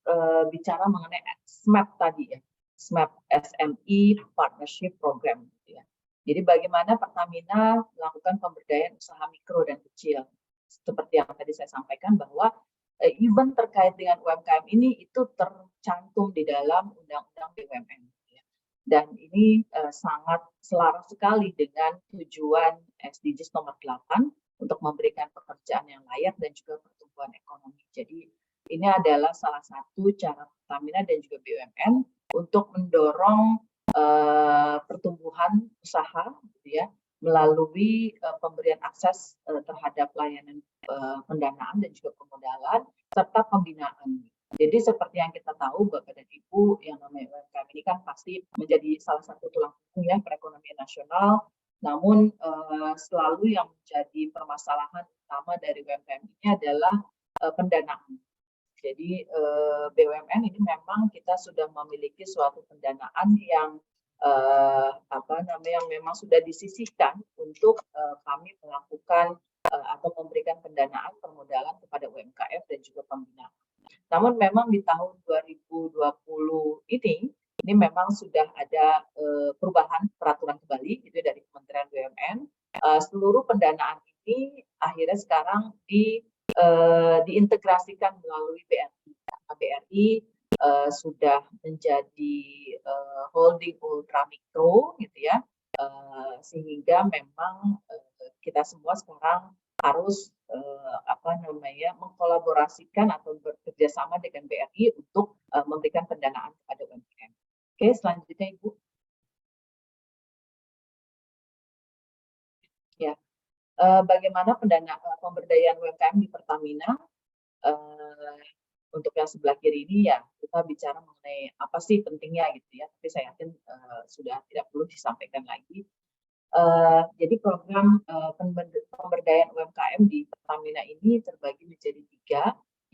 bicara mengenai SMAP tadi ya, SMAP SME Partnership Program. Gitu ya. Jadi bagaimana Pertamina melakukan pemberdayaan usaha mikro dan kecil. Seperti yang tadi saya sampaikan bahwa event terkait dengan UMKM ini itu tercantum di dalam Undang-Undang BUMN. Ya. dan ini sangat selaras sekali dengan tujuan SDGs nomor 8 untuk memberikan pekerjaan yang layak dan juga pertumbuhan ekonomi. Jadi ini adalah salah satu cara Pertamina dan juga BUMN untuk mendorong pertumbuhan usaha, gitu ya, melalui pemberian akses terhadap layanan pendanaan dan juga pemodalan serta pembinaan. Jadi seperti yang kita tahu Bapak dan Ibu, yang namanya UMKM ini kan pasti menjadi salah satu tulang punggung ya perekonomian nasional. Namun selalu yang menjadi permasalahan utama dari UMKM ini adalah pendanaan. Jadi BUMN ini memang kita sudah memiliki suatu pendanaan yang yang memang sudah disisihkan untuk kami melakukan atau memberikan pendanaan permodalan kepada UMKM dan juga pembinaan. Namun memang di tahun 2020 ini memang sudah ada perubahan peraturan kembali itu dari Kementerian BUMN. Seluruh pendanaan ini akhirnya sekarang diintegrasikan melalui BRI. BRI sudah menjadi holding ultra mikro, gitu ya, sehingga memang kita semua sekarang harus mengkolaborasikan atau bekerja sama dengan BRI untuk memberikan pendanaan kepada UMKM. Oke, selanjutnya Ibu. Ya. Bagaimana pemberdayaan UMKM di Pertamina? Untuk yang sebelah kiri ini ya kita bicara mengenai apa sih pentingnya gitu ya. Tapi saya yakin sudah tidak perlu disampaikan lagi. Jadi program pemberdayaan UMKM di Pertamina ini terbagi menjadi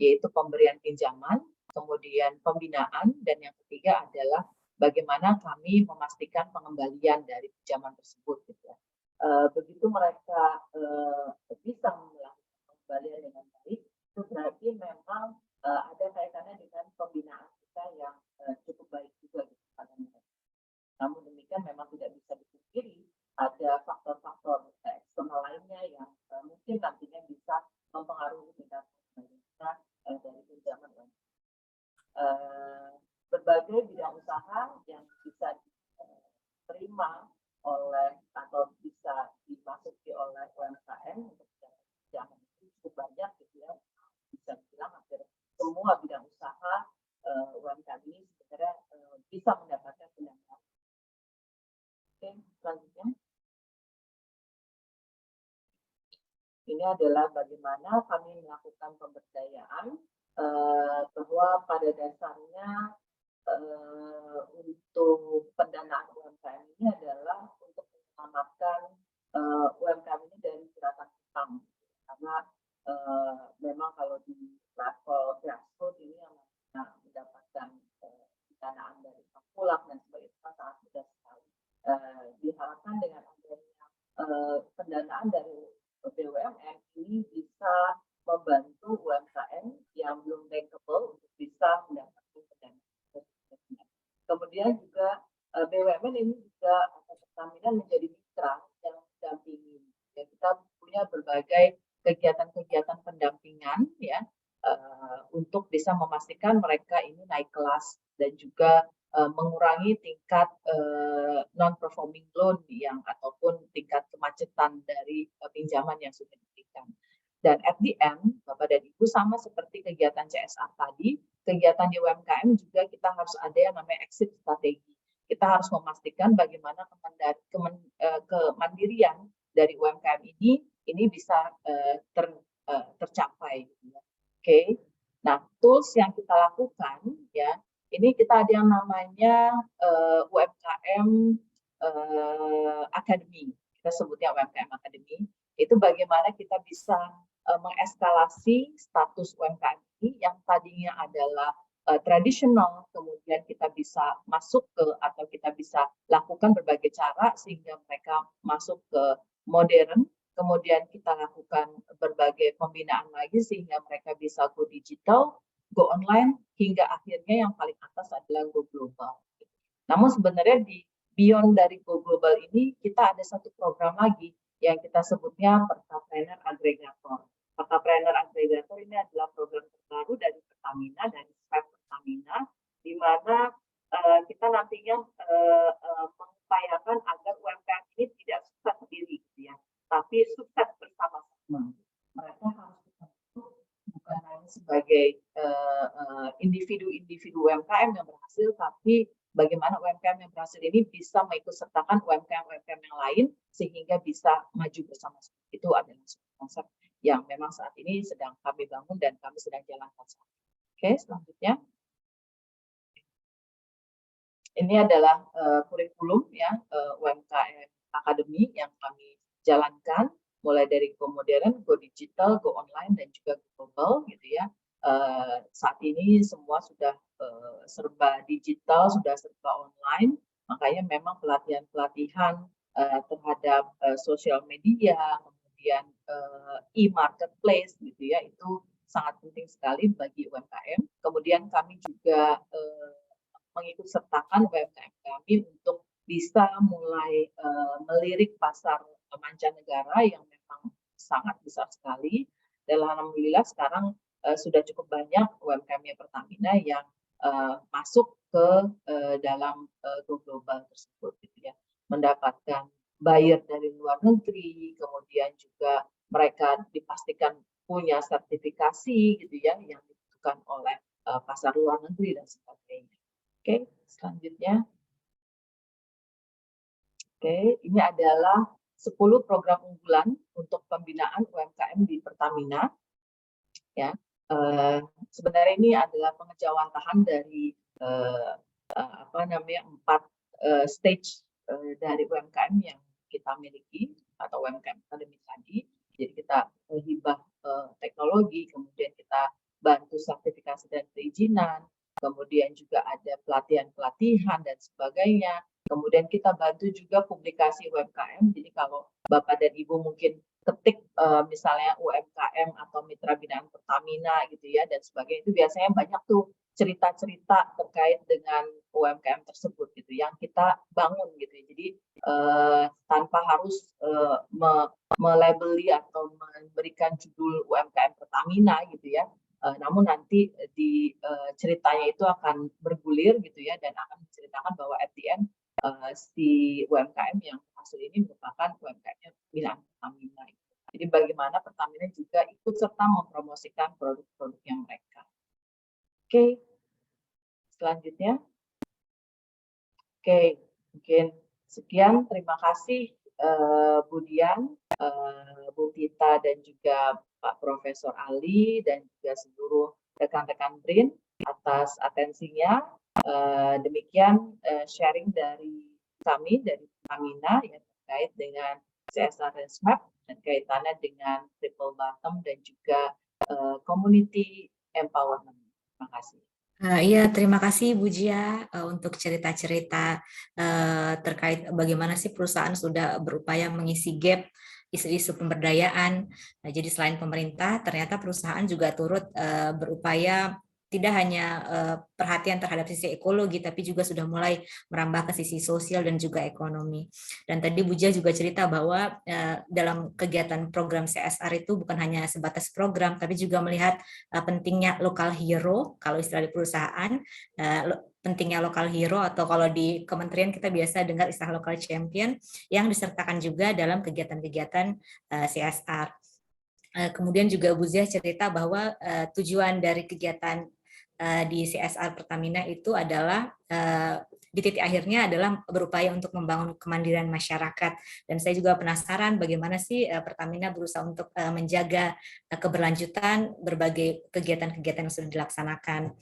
3, yaitu pemberian pinjaman, kemudian pembinaan, dan yang ketiga adalah bagaimana kami memastikan pengembalian dari pinjaman tersebut. Gitu ya. Begitu mereka bisa melakukan pengembalian dengan baik, itu berarti memang ada kaitannya dengan pembinaan kita yang cukup baik juga gitu pada mereka. Namun demikian memang tidak bisa dipungkiri ada faktor-faktor eksternal lainnya yang mungkin nantinya bisa mempengaruhi tingkat pengembalian dari pinjaman. Berbagai bidang usaha yang bisa diterima oleh atau bisa dimasuki oleh UMKM untuk pinjaman itu cukup banyak gitu ya, bisa dibilang hampir semua bidang usaha UMKM ini sebenarnya bisa mendapatkan pendanaan. Oke, selanjutnya. Ini adalah bagaimana kami melakukan pemberdayaan bahwa pada dasarnya untuk pendanaan UMKM ini adalah untuk menyelamatkan UMKM ini dari jeratan hutang, karena memang kalau di level grassroots ini yang mendapatkan pendanaan dari Pakulak dan sebagainya sangat mudah sekali. Diharapkan dengan adanya pendanaan dari BUMN ini bisa membantu UMKM yang belum bankable untuk bisa mendapatkan pendanaan. Kemudian juga BUMN ini juga Pertamina menjadi mitra yang mendampingi. Ya, kita punya berbagai kegiatan-kegiatan pendampingan ya untuk bisa memastikan mereka ini naik kelas dan juga mengurangi tingkat non-performing loan yang ataupun tingkat kemacetan dari pinjaman yang sudah diberikan. Dan at the end, Bapak dan Ibu, sama seperti kegiatan CSR tadi, kegiatan di UMKM juga kita harus ada yang namanya exit strategi. Kita harus memastikan bagaimana kemandirian dari UMKM ini bisa tercapai. Oke. Nah, tools yang kita lakukan ya, ini kita ada yang namanya UMKM Academy. Kita sebutnya UMKM Academy. Itu bagaimana kita bisa mengeskalasi status UMKM ini yang tadinya adalah tradisional, kemudian kita bisa masuk ke atau kita bisa lakukan berbagai cara sehingga mereka masuk ke modern, kemudian kita lakukan berbagai pembinaan lagi sehingga mereka bisa go digital, go online, hingga akhirnya yang paling atas adalah go global. Namun sebenarnya di beyond dari go global ini kita ada satu program lagi yang kita sebutnya Pertapreneur Aggregator. Pertapreneur Aggregator ini adalah program terbaru dari Pertamina, dari SPEP Pertamina, di mana kita nantinya sebagai individu-individu UMKM yang berhasil, tapi bagaimana UMKM yang berhasil ini bisa mengikut sertakan UMKM-UMKM yang lain sehingga bisa maju bersama-sama. Itu adalah konsep yang memang saat ini sedang kami bangun dan kami sedang jalankan. Oke, selanjutnya. Ini adalah kurikulum ya UMKM Academy yang kami jalankan, mulai dari go modern, go digital, go online, dan juga go global gitu ya. Saat ini semua sudah serba digital, sudah serba online, makanya memang pelatihan-pelatihan terhadap social media, kemudian e-marketplace gitu ya, itu sangat penting sekali bagi UMKM. Kemudian kami juga mengikut sertakan UMKM kami untuk bisa mulai melirik pasar mancanegara yang memang sangat besar sekali. Dan alhamdulillah sekarang sudah cukup banyak UMKM Pertamina yang masuk ke dalam go global tersebut gitu ya, mendapatkan buyer dari luar negeri, kemudian juga mereka dipastikan punya sertifikasi gitu ya yang dibutuhkan oleh pasar luar negeri dan sebagainya. Oke, selanjutnya. Oke, ini adalah 10 program unggulan untuk pembinaan UMKM di Pertamina. Ya, sebenarnya ini adalah pengejawantahan dari 4 stage dari UMKM yang kita miliki atau UMKM Academy tadi. Jadi kita hibah teknologi, kemudian kita bantu sertifikasi dan perizinan, kemudian juga ada pelatihan-pelatihan dan sebagainya. Kemudian kita bantu juga publikasi UMKM. Jadi kalau Bapak dan Ibu mungkin ketik misalnya UMKM atau Mitra Binaan Pertamina gitu ya dan sebagainya, itu biasanya banyak tuh cerita-cerita terkait dengan UMKM tersebut gitu yang kita bangun gitu ya. Jadi tanpa harus melabeli atau memberikan judul UMKM Pertamina gitu ya. Namun nanti di ceritanya itu akan bergulir gitu ya dan akan menceritakan bahwa at the end si UMKM yang hasil ini merupakan UMKM binaan Pertamina. Jadi bagaimana Pertamina juga ikut serta mempromosikan produk-produknya mereka. Oke, selanjutnya. Oke, mungkin sekian. Terima kasih Bu Dian, Bu Tita dan juga Pak Profesor Ali dan juga seluruh rekan-rekan BRIN atas atensinya. Demikian sharing dari kami dari Pertamina yang terkait dengan CSR Roadmap dan kaitannya dengan triple bottom dan juga community empowerment. Terima kasih. Iya, terima kasih Bu Jia untuk cerita-cerita terkait bagaimana sih perusahaan sudah berupaya mengisi gap isu-isu pemberdayaan. Nah, jadi selain pemerintah, ternyata perusahaan juga turut berupaya tidak hanya perhatian terhadap sisi ekologi, tapi juga sudah mulai merambah ke sisi sosial dan juga ekonomi. Dan tadi Bu Jia juga cerita bahwa dalam kegiatan program CSR itu bukan hanya sebatas program, tapi juga melihat pentingnya local hero, kalau istilah di perusahaan, pentingnya local hero atau kalau di kementerian kita biasa dengar istilah local champion yang disertakan juga dalam kegiatan-kegiatan CSR. Kemudian juga Bu Zia cerita bahwa tujuan dari kegiatan di CSR Pertamina itu adalah di titik akhirnya adalah berupaya untuk membangun kemandirian masyarakat. Dan saya juga penasaran bagaimana sih Pertamina berusaha untuk menjaga keberlanjutan berbagai kegiatan-kegiatan yang sudah dilaksanakan.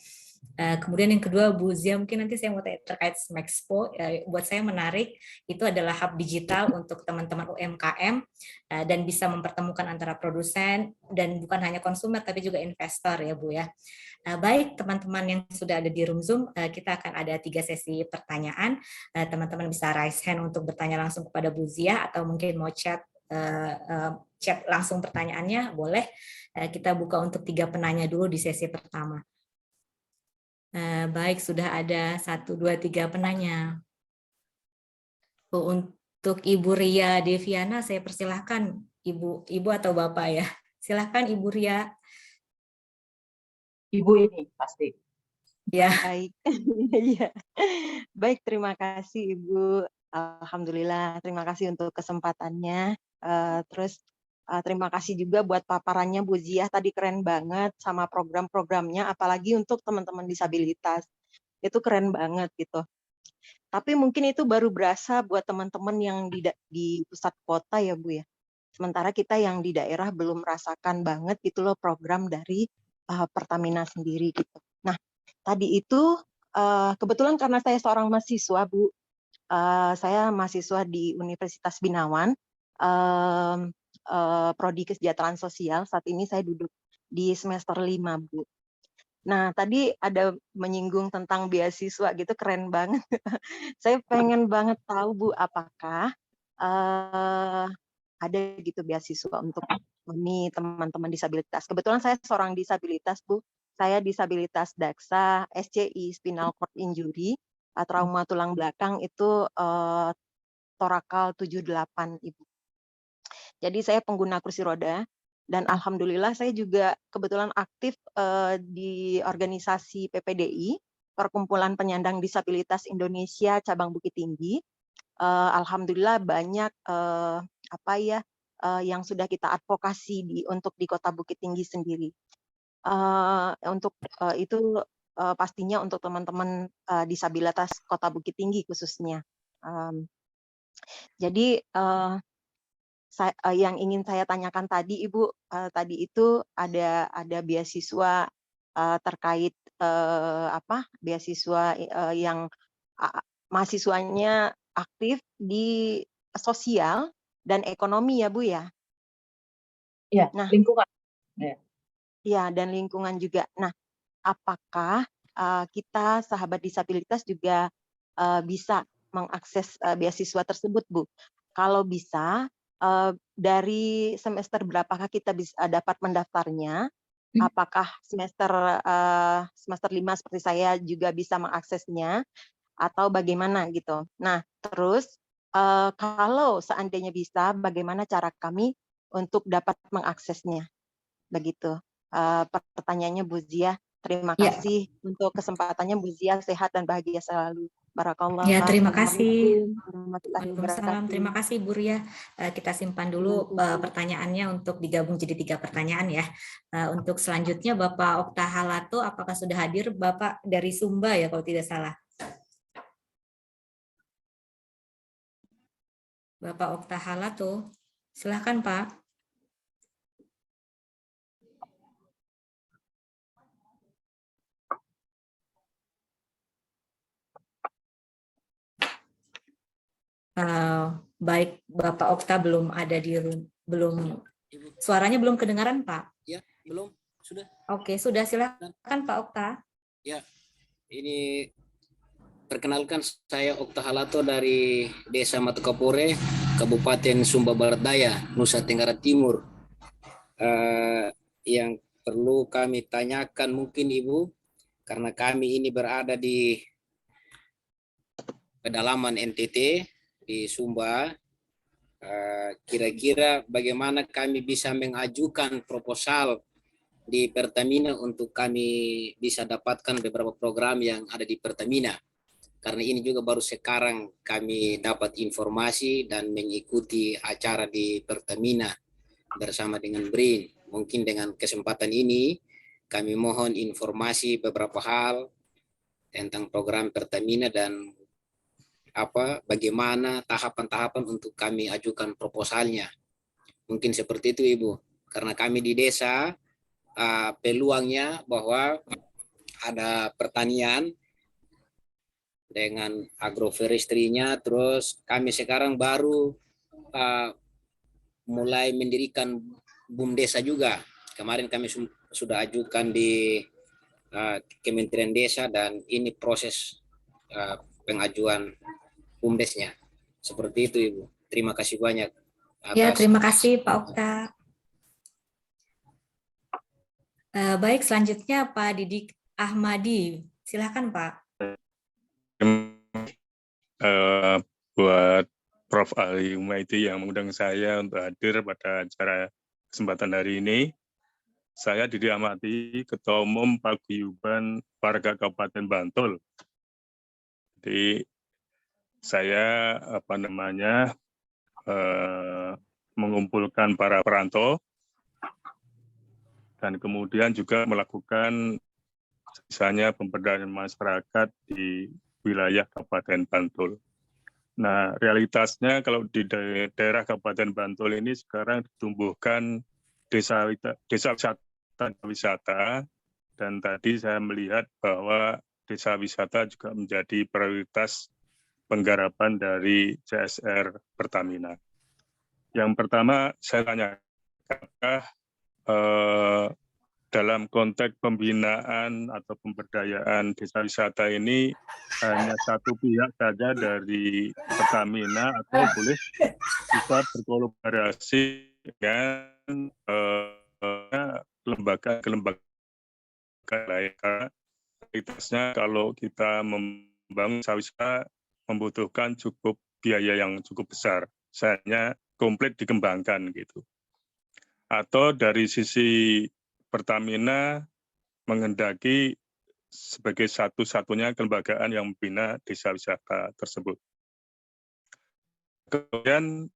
Kemudian yang kedua Bu Zia, mungkin nanti saya mau tanya terkait Smexpo, buat saya menarik itu adalah hub digital untuk teman-teman UMKM dan bisa mempertemukan antara produsen dan bukan hanya konsumer tapi juga investor ya Bu ya. Baik teman-teman yang sudah ada di room Zoom, kita akan ada 3 sesi pertanyaan. Teman-teman bisa raise hand untuk bertanya langsung kepada Bu Zia atau mungkin mau chat langsung pertanyaannya boleh. Kita buka untuk 3 penanya dulu di sesi pertama. Baik, sudah ada 1, 2, 3 penanya. Untuk Ibu Ria Deviana, saya persilahkan Ibu atau Bapak ya. Silahkan Ibu Ria. Ibu ini pasti. Ya. Baik, ya. Baik, terima kasih Ibu. Alhamdulillah, terima kasih untuk kesempatannya. Terus Terima kasih juga buat paparannya Bu Ziah, tadi keren banget sama program-programnya, apalagi untuk teman-teman disabilitas. Itu keren banget gitu. Tapi mungkin itu baru berasa buat teman-teman yang di pusat kota ya Bu ya. Sementara kita yang di daerah belum merasakan banget gitu loh program dari Pertamina sendiri gitu. Nah, tadi itu kebetulan karena saya seorang mahasiswa Bu, saya mahasiswa di Universitas Binawan, Prodi Kesejahteraan Sosial. Saat ini saya duduk di semester 5 Bu. Nah, tadi ada menyinggung tentang beasiswa gitu, keren banget. Saya pengen banget tahu Bu, apakah ada gitu beasiswa untuk kami teman-teman disabilitas. Kebetulan saya seorang disabilitas Bu, saya disabilitas DAKSA, SCI, spinal cord injury, trauma tulang belakang itu torakal 78 Ibu. Jadi saya pengguna kursi roda dan alhamdulillah saya juga kebetulan aktif di organisasi PPDI, Perkumpulan Penyandang Disabilitas Indonesia cabang Bukit Tinggi. Alhamdulillah banyak yang sudah kita advokasi untuk di Kota Bukit Tinggi sendiri. Itu pastinya untuk teman-teman disabilitas Kota Bukit Tinggi khususnya. Jadi yang ingin saya tanyakan tadi Ibu, tadi itu ada beasiswa terkait beasiswa yang mahasiswanya aktif di sosial dan ekonomi ya Bu ya. Ya, Nah, lingkungan. Ya, dan lingkungan juga. Nah, apakah kita sahabat disabilitas juga bisa mengakses beasiswa tersebut Bu? Kalau bisa, dari semester berapakah kita bisa dapat mendaftarnya? Apakah semester 5 seperti saya juga bisa mengaksesnya atau bagaimana gitu? Nah, terus kalau seandainya bisa, bagaimana cara kami untuk dapat mengaksesnya? Begitu. Pertanyaannya Bu Ziah. Terima Ya. kasih untuk kesempatannya Bu Ziah, sehat dan bahagia selalu. Barakallah. Ya, terima kasih. Assalamualaikum warahmatullahi Waalaikumsalam. wabarakatuh. Terima kasih Bu Ria. Kita simpan dulu pertanyaannya untuk digabung jadi 3 pertanyaan ya. Untuk selanjutnya Bapak Okta Halato, apakah sudah hadir? Bapak dari Sumba ya kalau tidak salah. Bapak Okta Halato, silahkan Pak. Baik, Bapak Okta belum ada di suaranya belum kedengaran Pak? Ya, belum, sudah. Oke, sudah, silakan Pak Okta. Ya, ini perkenalkan saya Okta Halato dari Desa Matukapore, Kabupaten Sumba Barat Daya, Nusa Tenggara Timur. Yang perlu kami tanyakan mungkin Ibu, karena kami ini berada di pedalaman NTT di Sumba, kira-kira bagaimana kami bisa mengajukan proposal di Pertamina untuk kami bisa dapatkan beberapa program yang ada di Pertamina. Karena ini juga baru sekarang kami dapat informasi dan mengikuti acara di Pertamina bersama dengan BRIN. Mungkin dengan kesempatan ini kami mohon informasi beberapa hal tentang program Pertamina dan bagaimana tahapan-tahapan untuk kami ajukan proposalnya. Mungkin seperti itu Ibu. Karena kami di desa peluangnya bahwa ada pertanian dengan agroforestry-nya, terus kami sekarang baru mulai mendirikan BUMDesa juga. Kemarin kami sudah ajukan di Kementerian Desa dan ini proses pengajuan BUMDesnya. Seperti itu Ibu. Terima kasih banyak. Ya, terima kasih Pak Okta. Baik, selanjutnya Pak Didik Ahmadi. Silakan Pak. Buat Prof. Ali Humaydi yang mengundang saya untuk hadir pada acara kesempatan hari ini. Saya Didik Ahmadi, Ketua Umum Paguyuban Warga Kabupaten Bantul. Jadi saya mengumpulkan para perantau, dan kemudian juga melakukan misalnya pemberdayaan masyarakat di wilayah Kabupaten Bantul. Nah, realitasnya kalau di daerah Kabupaten Bantul ini sekarang ditumbuhkan desa wisata, dan tadi saya melihat bahwa desa wisata juga menjadi prioritas penggarapan dari CSR Pertamina. Yang pertama saya tanya, apakah dalam konteks pembinaan atau pemberdayaan desa wisata ini hanya satu pihak saja dari Pertamina atau boleh kita berkolaborasi dengan lembaga-lembaga lain? Karena realitasnya kalau kita membangun desa wisata membutuhkan cukup biaya yang cukup besar, misalnya komplit dikembangkan gitu. Atau dari sisi Pertamina menghendaki sebagai satu-satunya kelembagaan yang membina desa wisata tersebut. Kemudian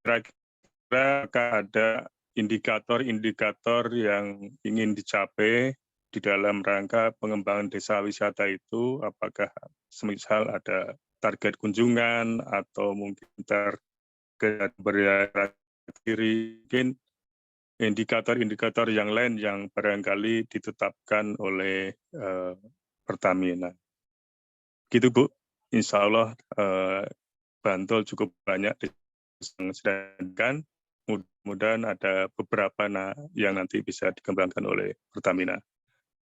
kira-kira ada indikator-indikator yang ingin dicapai di dalam rangka pengembangan desa wisata itu, apakah semisal ada target kunjungan atau mungkin target berdaerah kiri, mungkin indikator-indikator yang lain yang barangkali ditetapkan oleh Pertamina. Gitu Bu, insya Allah Bantul cukup banyak yang sedangkan, mudah-mudahan ada beberapa yang nanti bisa dikembangkan oleh Pertamina.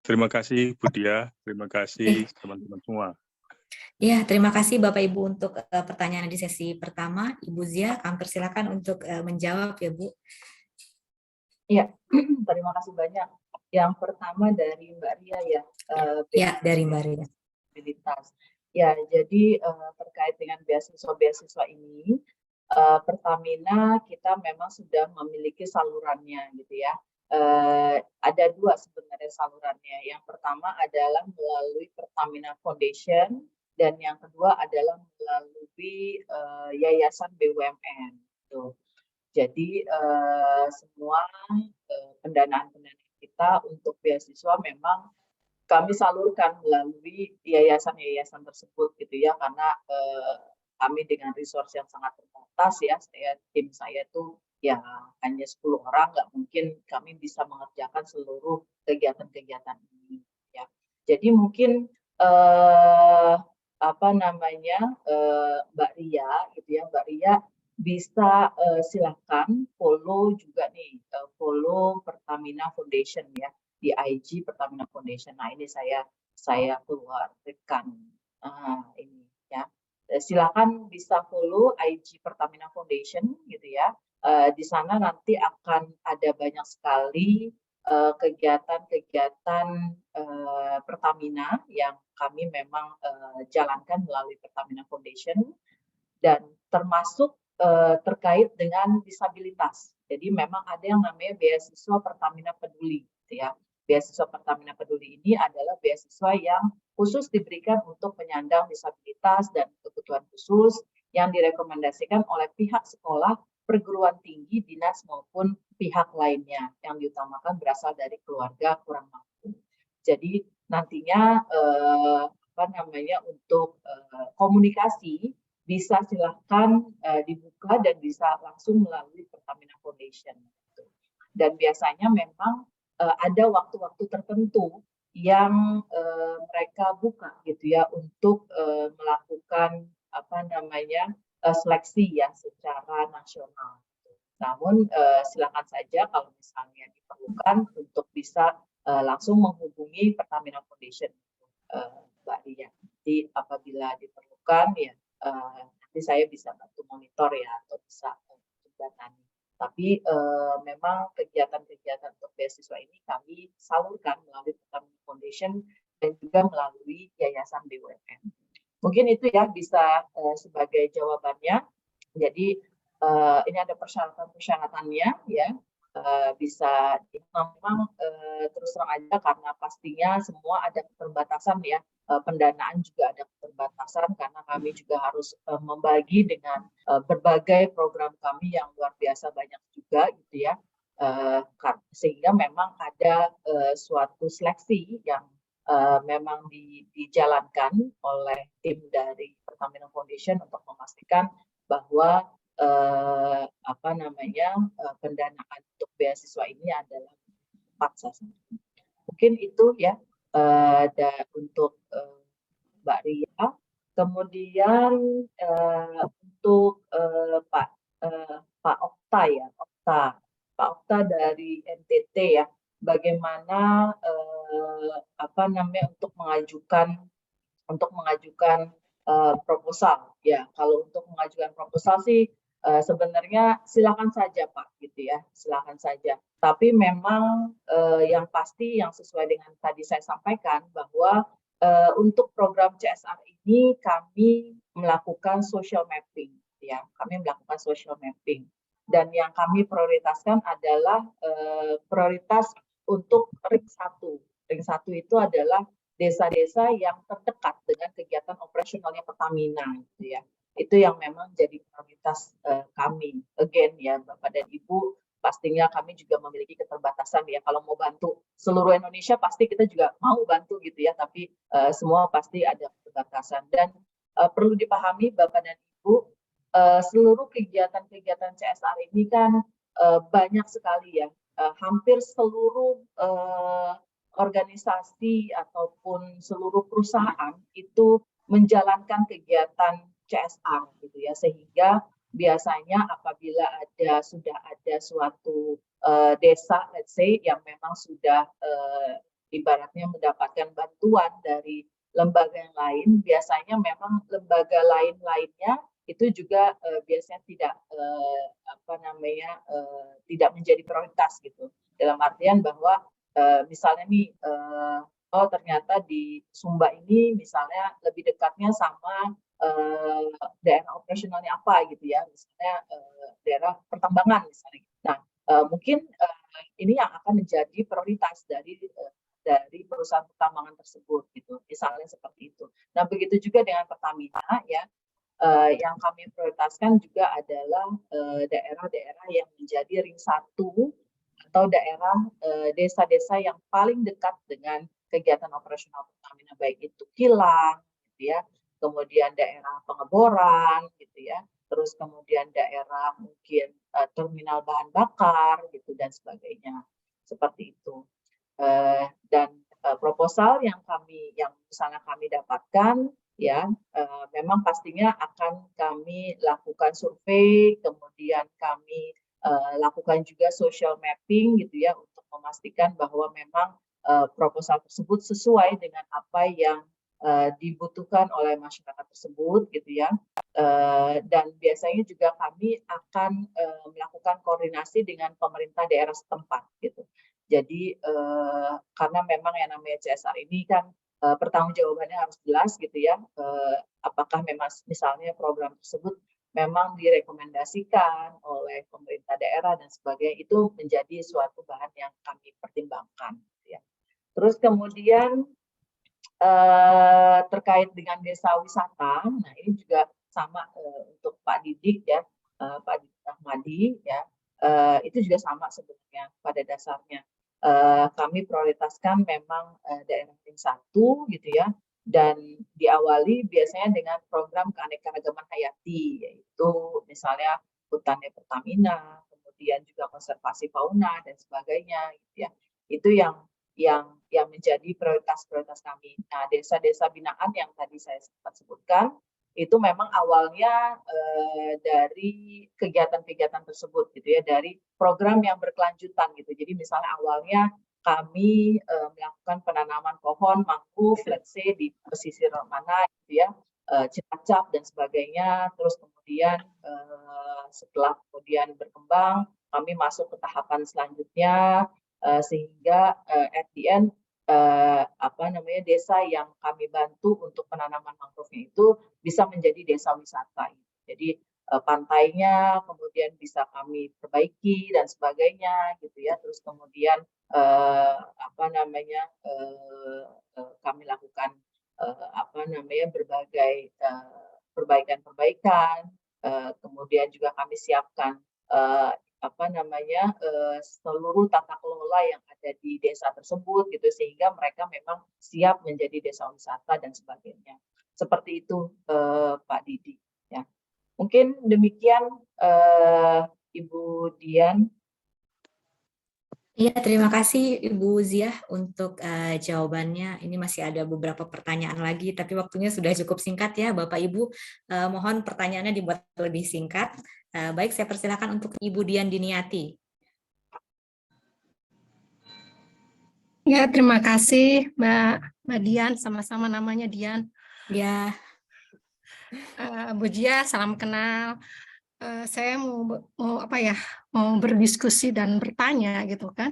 Terima kasih Bu Dia, terima kasih teman-teman semua. Ya, terima kasih Bapak Ibu untuk pertanyaan di sesi pertama. Ibu Zia, kami persilakan untuk menjawab ya Bu. Iya, terima kasih banyak. Yang pertama dari Mbak Ria ya. Ya, dari Mbak Ria. Ya, jadi terkait dengan beasiswa-beasiswa ini, Pertamina kita memang sudah memiliki salurannya gitu ya. Ada dua sebenarnya salurannya. Yang pertama adalah melalui Pertamina Foundation dan yang kedua adalah melalui Yayasan BUMN. Tuh. Jadi semua pendanaan-pendanaan kita untuk beasiswa memang kami salurkan melalui yayasan-yayasan tersebut gitu ya, karena kami dengan resource yang sangat terbatas ya, tim saya tuh ya hanya 10 orang, nggak mungkin kami bisa mengerjakan seluruh kegiatan-kegiatan ini ya. Jadi mungkin Mbak Ria gitu ya, Mbak Ria bisa silahkan follow juga nih, follow Pertamina Foundation ya, di IG Pertamina Foundation. Nah ini saya keluarkan ini ya. Silakan bisa follow IG Pertamina Foundation gitu ya. Di sana nanti akan ada banyak sekali kegiatan-kegiatan Pertamina yang kami memang jalankan melalui Pertamina Foundation dan termasuk terkait dengan disabilitas. Jadi memang ada yang namanya beasiswa Pertamina Peduli, gitu ya. Beasiswa Pertamina Peduli ini adalah beasiswa yang khusus diberikan untuk penyandang disabilitas dan kebutuhan khusus yang direkomendasikan oleh pihak sekolah, perguruan tinggi, dinas maupun pihak lainnya yang diutamakan berasal dari keluarga kurang mampu. Jadi nantinya untuk komunikasi bisa silahkan dibuka dan bisa langsung melalui Pertamina Foundation. Dan biasanya memang ada waktu-waktu tertentu yang mereka buka gitu ya untuk melakukan seleksi ya secara nasional. Namun silakan saja kalau misalnya diperlukan untuk bisa langsung menghubungi Pertamina Foundation, Mbak Ria. Jadi apabila diperlukan ya nanti saya bisa bantu monitor ya atau bisa jembatani. Tapi memang kegiatan-kegiatan untuk beasiswa ini kami salurkan melalui Pertamina Foundation dan juga melalui Yayasan BUMN. Mungkin itu ya bisa sebagai jawabannya. Jadi ini ada persyaratan-persyaratannya ya. bisa memang terus terang aja karena pastinya semua ada keterbatasan ya, pendanaan juga ada keterbatasan karena kami juga harus membagi dengan berbagai program kami yang luar biasa banyak juga gitu ya, sehingga memang ada suatu seleksi yang memang dijalankan oleh tim dari Pertamina Foundation untuk memastikan bahwa pendanaan untuk beasiswa ini adalah 4 sasaran. Mungkin itu ya untuk Mbak Ria. Kemudian untuk Pak Okta ya, Pak Okta dari NTT ya, bagaimana untuk mengajukan proposal ya. Kalau untuk mengajukan proposal sih sebenarnya silakan saja Pak gitu ya, silakan saja. Tapi memang yang pasti yang sesuai dengan tadi saya sampaikan bahwa untuk program CSR ini kami melakukan social mapping ya, kami melakukan social mapping dan yang kami prioritaskan adalah prioritas untuk ring 1. Ring 1 itu adalah desa-desa yang terdekat dengan kegiatan operasionalnya Pertamina gitu ya. Itu yang memang jadi prioritas kami. Again ya Bapak dan Ibu, pastinya kami juga memiliki keterbatasan ya. Kalau mau bantu seluruh Indonesia pasti kita juga mau bantu gitu ya, tapi semua pasti ada keterbatasan. Dan perlu dipahami Bapak dan Ibu, seluruh kegiatan-kegiatan CSR ini kan banyak sekali ya. Hampir seluruh organisasi ataupun seluruh perusahaan itu menjalankan kegiatan CSR gitu ya, sehingga biasanya apabila sudah ada suatu desa let's say yang memang sudah ibaratnya mendapatkan bantuan dari lembaga yang lain, biasanya memang lembaga lainnya itu juga biasanya tidak menjadi prioritas gitu, dalam artian bahwa misalnya nih ternyata di Sumba ini misalnya lebih dekatnya sama daerah operasionalnya apa gitu ya, misalnya daerah pertambangan misalnya. Nah mungkin ini yang akan menjadi prioritas dari perusahaan pertambangan tersebut gitu, misalnya seperti itu. Nah begitu juga dengan Pertamina ya, yang kami prioritaskan juga adalah daerah-daerah yang menjadi ring 1 atau daerah desa-desa yang paling dekat dengan kegiatan operasional Pertamina, baik itu kilang gitu ya, kemudian daerah pengeboran gitu ya, terus kemudian daerah mungkin terminal bahan bakar gitu dan sebagainya, seperti itu. Dan proposal yang misalnya kami dapatkan ya, memang pastinya akan kami lakukan survei, kemudian kami lakukan juga social mapping gitu ya, untuk memastikan bahwa memang proposal tersebut sesuai dengan apa yang dibutuhkan oleh masyarakat tersebut gitu ya. Dan biasanya juga kami akan melakukan koordinasi dengan pemerintah daerah setempat gitu. Jadi karena memang yang namanya CSR ini kan pertanggungjawabannya harus jelas gitu ya, apakah memang misalnya program tersebut memang direkomendasikan oleh pemerintah daerah dan sebagainya, itu menjadi suatu bahan yang kami pertimbangkan gitu ya. Terus kemudian terkait dengan desa wisata, nah ini juga sama untuk Pak Didik ya, Pak Didik Ahmadi ya, itu juga sama sebenarnya pada dasarnya. Kami prioritaskan memang daerah ring 1 gitu ya, dan diawali biasanya dengan program keanekaragaman hayati, yaitu misalnya hutannya Pertamina, kemudian juga konservasi fauna dan sebagainya gitu ya. Itu yang menjadi prioritas kami. Nah, desa-desa binaan yang tadi saya sempat sebutkan itu memang awalnya dari kegiatan-kegiatan tersebut gitu ya, dari program yang berkelanjutan gitu. Jadi misalnya awalnya kami melakukan penanaman pohon mangrove, let's say di pesisir mana gitu ya, Cilacap dan sebagainya. Terus kemudian setelah kemudian berkembang, kami masuk ke tahapan selanjutnya, sehingga at the end desa yang kami bantu untuk penanaman mangrove itu bisa menjadi desa wisata. Jadi pantainya kemudian bisa kami perbaiki dan sebagainya gitu ya. Terus kemudian kami lakukan berbagai perbaikan-perbaikan. Kemudian juga kami siapkan seluruh tata kelola yang ada di desa tersebut gitu, sehingga mereka memang siap menjadi desa wisata dan sebagainya. Seperti itu Pak Didi ya. Mungkin demikian Ibu Dian. Iya, terima kasih Ibu Ziah untuk jawabannya. Ini masih ada beberapa pertanyaan lagi, tapi waktunya sudah cukup singkat ya, Bapak Ibu. Mohon pertanyaannya dibuat lebih singkat. Baik, saya persilakan untuk Ibu Dian Diniati. Ya, terima kasih Mbak Dian, sama-sama namanya Dian. Ya. Bu Jia, salam kenal. Saya mau berdiskusi dan bertanya gitu kan.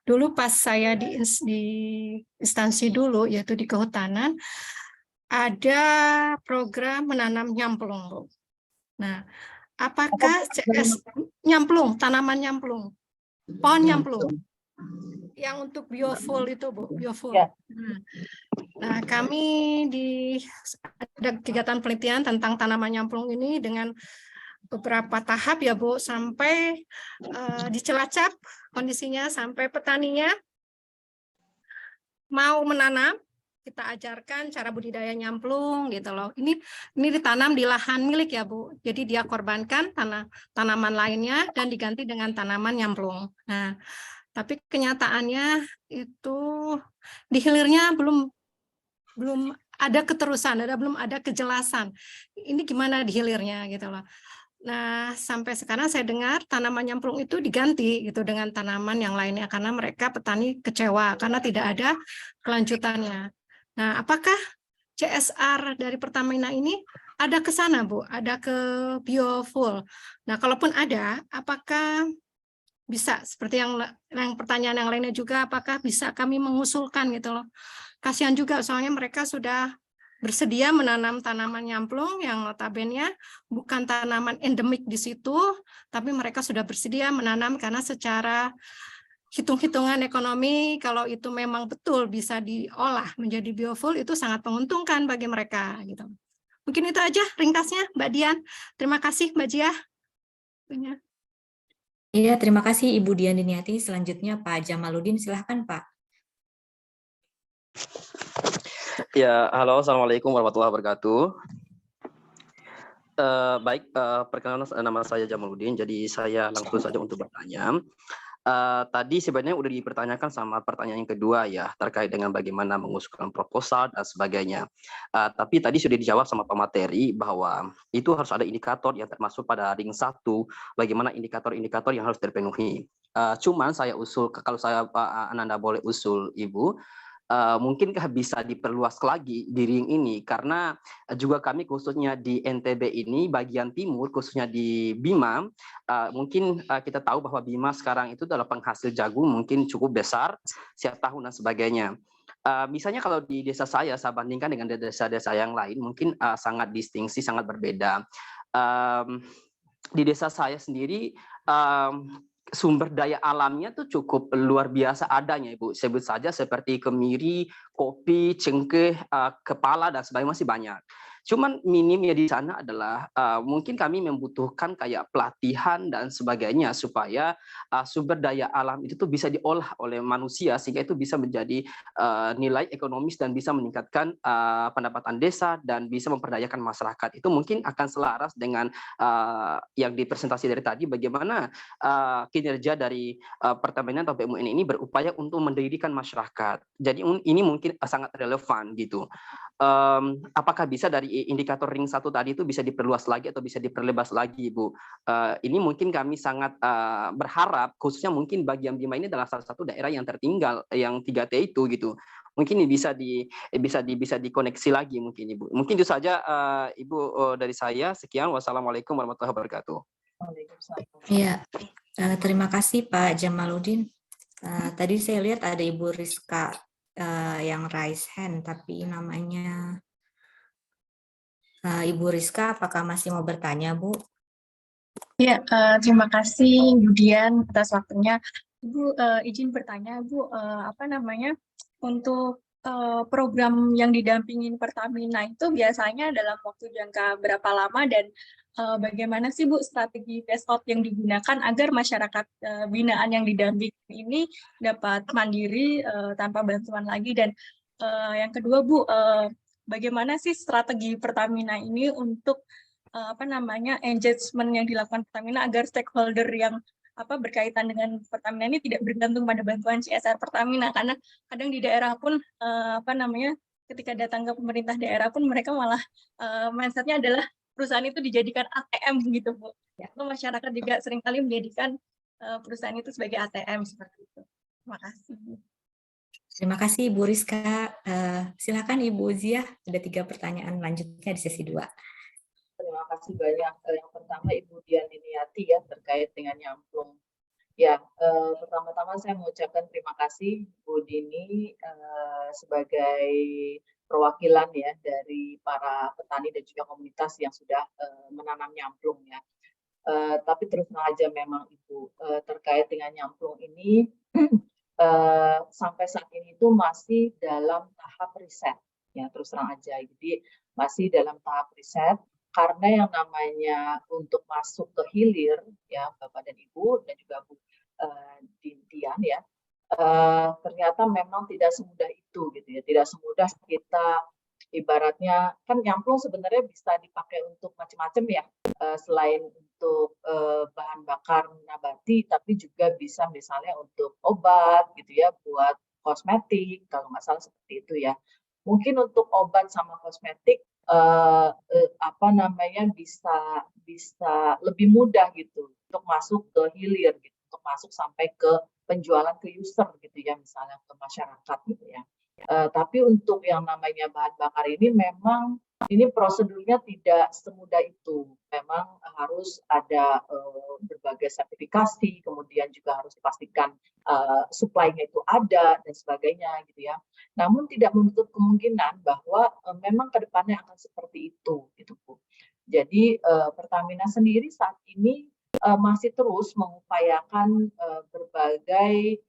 Dulu pas saya di instansi dulu, yaitu di kehutanan, ada program menanam nyamplung, Bu. Nah, apakah CS nyamplung, tanaman nyamplung, pohon nyamplung, yang untuk biofuel itu, Bu, biofuel. Ya. Nah, kami ada kegiatan penelitian tentang tanaman nyamplung ini dengan beberapa tahap ya Bu, sampai di Cilacap kondisinya, sampai petaninya mau menanam, kita ajarkan cara budidaya nyamplung gitu loh. Ini ditanam di lahan milik ya Bu, jadi dia korbankan tanaman lainnya dan diganti dengan tanaman nyamplung. Nah, tapi kenyataannya itu di hilirnya belum ada keterusan, belum ada kejelasan. Ini gimana di hilirnya gitu loh. Nah, sampai sekarang saya dengar tanaman nyamplung itu diganti gitu dengan tanaman yang lainnya karena mereka petani kecewa karena tidak ada kelanjutannya. Nah, apakah CSR dari Pertamina ini ada ke sana, Bu? Ada ke biofuel? Nah, kalaupun ada, apakah bisa seperti yang pertanyaan yang lainnya juga, apakah bisa kami mengusulkan gitu loh? Kasihan juga soalnya mereka sudah bersedia menanam tanaman nyamplung yang notabene bukan tanaman endemik di situ, tapi mereka sudah bersedia menanam karena secara hitung-hitungan ekonomi, kalau itu memang betul bisa diolah menjadi biofuel, itu sangat menguntungkan bagi mereka. Gitu. Mungkin itu aja ringkasnya, Mbak Dian. Terima kasih, Mbak Jia. Iya, terima kasih Ibu Dian Diniati. Selanjutnya Pak Jamaludin, silahkan Pak. Ya, halo, assalamualaikum warahmatullahi wabarakatuh. Baik, perkenalkan nama saya Jamaludin, jadi saya langsung saja untuk bertanya. Tadi sebenarnya udah dipertanyakan sama pertanyaan yang kedua ya, terkait dengan bagaimana mengusulkan proposal dan sebagainya. Tapi tadi sudah dijawab sama pemateri bahwa itu harus ada indikator yang termasuk pada ring 1, bagaimana indikator-indikator yang harus terpenuhi. Cuman saya usul, kalau saya Pak Ananda boleh usul Ibu, mungkinkah bisa diperluas lagi di ring ini, karena juga kami khususnya di NTB ini bagian timur, khususnya di Bima, mungkin kita tahu bahwa Bima sekarang itu adalah penghasil jagung mungkin cukup besar setiap tahun dan sebagainya. Misalnya kalau di desa saya bandingkan dengan desa-desa yang lain mungkin sangat distingsi, sangat berbeda. Di desa saya sendiri sumber daya alamnya tuh cukup luar biasa adanya, Ibu. Sebut saja seperti kemiri, kopi, cengkeh, kepala, dan sebagainya masih banyak. Cuman minimnya di sana adalah mungkin kami membutuhkan kayak pelatihan dan sebagainya supaya sumber daya alam itu tuh bisa diolah oleh manusia sehingga itu bisa menjadi nilai ekonomis dan bisa meningkatkan pendapatan desa dan bisa memperdayakan masyarakat. Itu mungkin akan selaras dengan yang dipresentasi dari tadi, bagaimana kinerja dari Pertamina atau BUMN ini berupaya untuk mendirikan masyarakat. Jadi ini mungkin sangat relevan gitu. Apakah bisa dari indikator ring 1 tadi itu bisa diperluas lagi atau bisa diperlebar lagi, Bu? Ini mungkin kami sangat berharap, khususnya mungkin bagian Bima ini adalah salah satu daerah yang tertinggal yang 3T itu gitu. Mungkin ini bisa dikoneksi lagi mungkin Ibu. Mungkin itu saja Ibu dari saya. Sekian, wassalamualaikum warahmatullahi wabarakatuh. Iya, terima kasih Pak Jamaludin. Tadi saya lihat ada Ibu Rizka yang raise hand, tapi namanya Ibu Rizka, apakah masih mau bertanya, Bu? Ya, terima kasih Budian atas waktunya. Ibu izin bertanya, Bu, apa namanya, untuk program yang didampingin Pertamina itu biasanya dalam waktu jangka berapa lama dan bagaimana sih Bu strategi phase out yang digunakan agar masyarakat binaan yang didampingin ini dapat mandiri tanpa bantuan lagi, dan yang kedua Bu, bagaimana sih strategi Pertamina ini untuk apa namanya, engagement yang dilakukan Pertamina agar stakeholder yang berkaitan dengan Pertamina ini tidak bergantung pada bantuan CSR Pertamina, karena kadang di daerah pun ketika datang ke pemerintah daerah pun mereka malah mindsetnya adalah perusahaan itu dijadikan ATM gitu Bu. Ya, masyarakat juga seringkali menjadikan perusahaan itu sebagai ATM seperti itu. Terima kasih. Terima kasih Ibu Rizka. Silakan Ibu Zia, ada 3 pertanyaan lanjutnya di sesi 2. Terima kasih banyak. Yang pertama Ibu Dian Iniati ya terkait dengan nyamplung. Ya, pertama-tama saya mengucapkan terima kasih Bu Dini sebagai perwakilan ya dari para petani dan juga komunitas yang sudah menanam nyamplung ya. Tapi terus terang aja memang Ibu terkait dengan nyamplung ini sampai saat ini itu masih dalam tahap riset ya, terus terang aja. Jadi masih dalam tahap riset. Karena yang namanya untuk masuk ke hilir ya Bapak dan Ibu dan juga Bu Dian ya, ternyata memang tidak semudah itu gitu ya, tidak semudah kita ibaratnya kan nyamplung sebenarnya bisa dipakai untuk macam-macam ya, selain untuk bahan bakar nabati, tapi juga bisa misalnya untuk obat gitu ya, buat kosmetik kalau nggak salah seperti itu ya. Mungkin untuk obat sama kosmetik bisa lebih mudah gitu untuk masuk ke hilir gitu, untuk masuk sampai ke penjualan ke user gitu ya, misalnya ke masyarakat gitu ya. Tapi untuk yang namanya bahan bakar ini memang ini prosedurnya tidak semudah itu. Memang harus ada berbagai sertifikasi, kemudian juga harus dipastikan supply-nya itu ada dan sebagainya gitu ya. Namun tidak menutup kemungkinan bahwa memang ke depannya akan seperti itu gitu Bu. Jadi Pertamina sendiri saat ini masih terus mengupayakan berbagai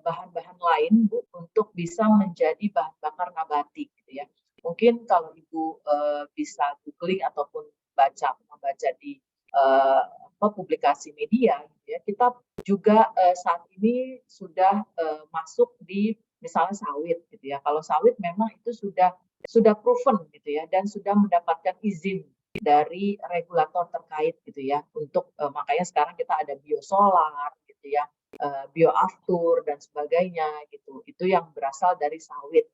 bahan-bahan lain Bu untuk bisa menjadi bahan bakar nabati gitu ya. Mungkin kalau Ibu bisa googling ataupun membaca di publikasi media gitu ya, kita juga saat ini sudah masuk di misalnya sawit gitu ya. Kalau sawit memang itu sudah proven gitu ya dan sudah mendapatkan izin dari regulator terkait gitu ya, untuk makanya sekarang kita ada biosolar gitu ya, bioaftur dan sebagainya gitu. Itu yang berasal dari sawit.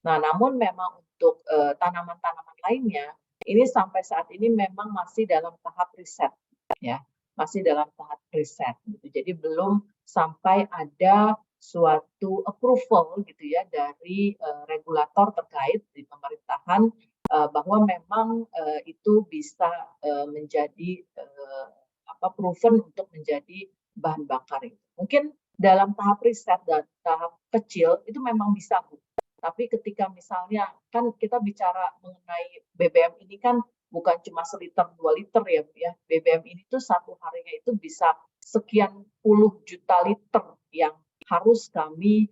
Nah, namun memang untuk tanaman-tanaman lainnya ini sampai saat ini memang masih dalam tahap riset ya, masih dalam tahap riset gitu. Jadi belum sampai ada suatu approval gitu ya dari regulator terkait di pemerintahan bahwa memang itu bisa menjadi proven untuk menjadi bahan bakar itu. Mungkin dalam tahap riset dan tahap kecil itu memang bisa Bu. Tapi ketika misalnya kan kita bicara mengenai BBM ini kan bukan cuma 1 liter 2 liter ya Bu ya. BBM ini tuh satu harinya itu bisa sekian puluh juta liter yang harus kami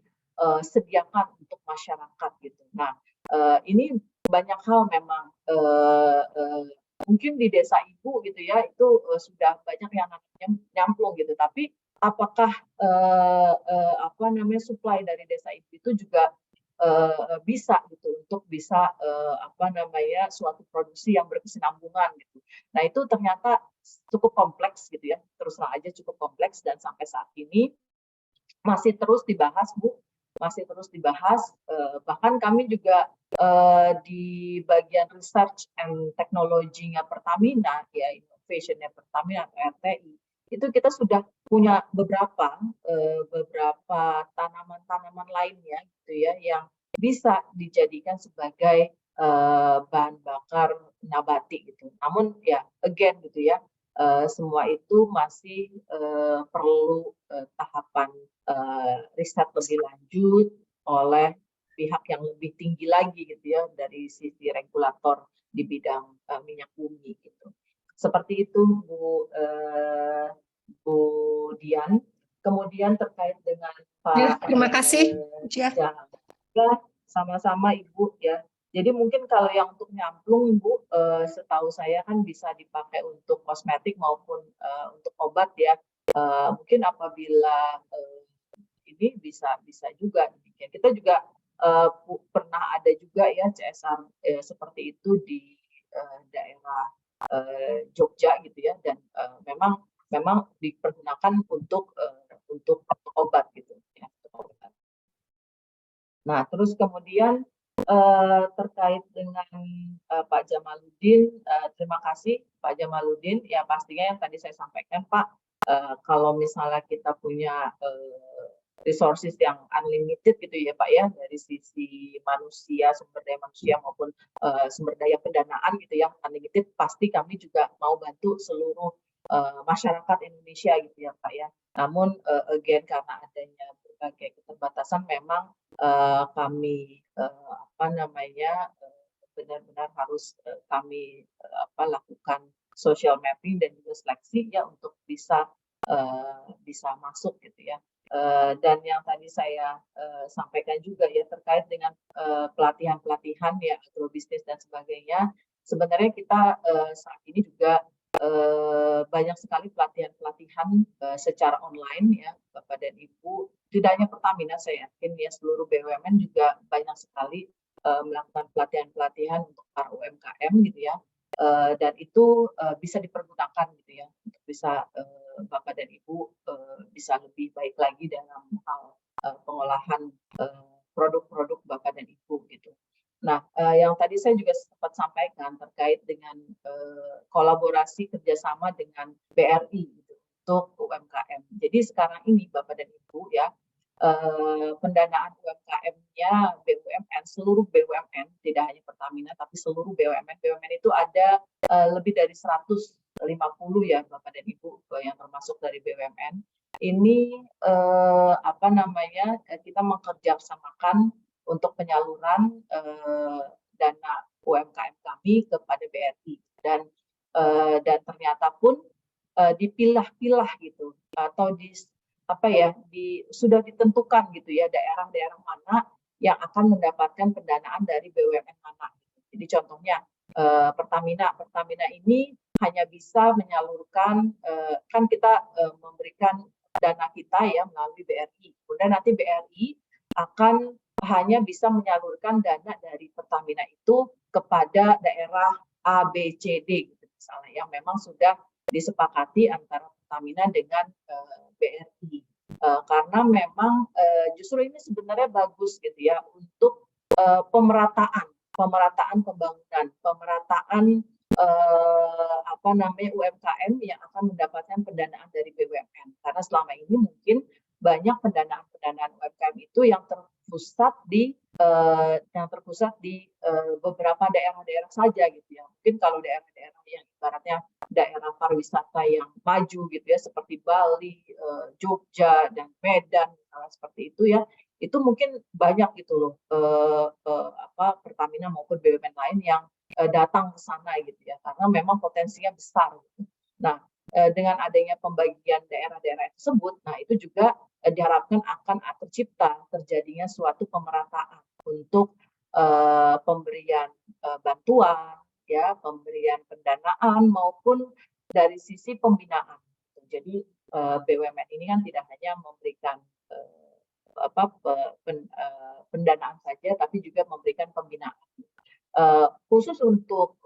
sediakan untuk masyarakat gitu. Nah, ini banyak hal memang mungkin di desa Ibu gitu ya itu sudah banyak yang nyamplung gitu, tapi apakah supply dari desa Ibu itu juga bisa gitu untuk bisa suatu produksi yang berkesinambungan gitu. Nah itu ternyata cukup kompleks gitu ya, terus terang aja cukup kompleks dan sampai saat ini masih terus dibahas Bu, masih terus dibahas. Bahkan kami juga di bagian research and technology-nya Pertamina ya, innovation-nya Pertamina atau RTI, itu kita sudah punya beberapa tanaman-tanaman lainnya gitu ya yang bisa dijadikan sebagai bahan bakar nabati gitu. Namun ya again gitu ya, semua itu masih perlu tahapan riset lebih lanjut oleh pihak yang lebih tinggi lagi gitu ya dari sisi regulator di bidang minyak bumi gitu. Seperti itu Bu Dian. Kemudian terkait dengan Ya, Pak terima kasih. Ya. ya, sama-sama Ibu ya. Jadi mungkin kalau yang untuk nyamplung Bu, setahu saya kan bisa dipakai untuk kosmetik maupun untuk obat ya. Mungkin apabila ini bisa juga demikian. Kita juga pernah ada juga ya CSR seperti itu di daerah Jogja gitu ya, dan memang dipergunakan untuk obat gitu ya, untuk obat. Nah, terus kemudian terkait dengan Pak Jamaludin, terima kasih Pak Jamaludin. Ya pastinya yang tadi saya sampaikan Pak, kalau misalnya kita punya resources yang unlimited gitu ya Pak ya, dari sisi manusia, sumber daya manusia maupun sumber daya pendanaan gitu ya, unlimited, pasti kami juga mau bantu seluruh masyarakat Indonesia gitu ya Pak ya. Namun again karena adanya berbagai keterbatasan memang kami benar-benar harus kami lakukan social mapping dan juga seleksi ya untuk bisa masuk gitu ya. Dan yang tadi saya sampaikan juga ya terkait dengan pelatihan-pelatihan ya agrobisnis dan sebagainya. Sebenarnya kita saat ini juga banyak sekali pelatihan-pelatihan secara online ya Bapak dan Ibu. Tidak hanya Pertamina, saya yakin ya seluruh BUMN juga banyak sekali melakukan pelatihan-pelatihan untuk para UMKM gitu ya. Dan itu bisa dipergunakan gitu ya untuk bisa Bapak dan Ibu bisa lebih baik lagi dalam hal pengolahan produk-produk Bapak dan Ibu gitu. Nah, yang tadi saya juga sempat sampaikan terkait dengan kolaborasi kerjasama dengan BRI gitu, untuk UMKM. Jadi sekarang ini Bapak dan Ibu ya, pendanaan UMKM-nya BUMN, seluruh BUMN, tidak hanya Pertamina, tapi seluruh BUMN. BUMN itu ada lebih dari 150 ya Bapak dan Ibu yang termasuk dari BUMN. Ini kita mengerjasamakan untuk penyaluran dana UMKM kami kepada BRI dan ternyata pun dipilah-pilah gitu atau sudah ditentukan gitu ya daerah-daerah mana yang akan mendapatkan pendanaan dari BUMN mana. Jadi contohnya Pertamina ini hanya bisa menyalurkan kan kita memberikan dana kita ya melalui BRI. Kemudian nanti BRI akan hanya bisa menyalurkan dana dari Pertamina itu kepada daerah A, B, C, D gitu misalnya yang memang sudah disepakati antara Pertamina dengan BRI. Karena memang justru ini sebenarnya bagus gitu ya untuk pemerataan pembangunan, pemerataan UMKM yang akan mendapatkan pendanaan dari BUMN. Karena selama ini mungkin banyak pendanaan UMKM itu yang terpusat di beberapa daerah-daerah saja gitu ya. Mungkin kalau daerah-daerah yang ibaratnya daerah pariwisata yang maju gitu ya seperti Bali, Jogja dan Medan seperti itu ya. Itu mungkin banyak gitu loh Pertamina maupun BUMN lain yang datang ke sana gitu ya karena memang potensinya besar gitu. Nah, dengan adanya pembagian daerah-daerah tersebut, nah itu juga diharapkan akan tercipta terjadinya suatu pemerataan untuk pemberian bantuan ya, pemberian pendanaan maupun dari sisi pembinaan. Jadi BUMN ini kan tidak hanya memberikan pendanaan saja, tapi juga memberikan pembinaan. Khusus untuk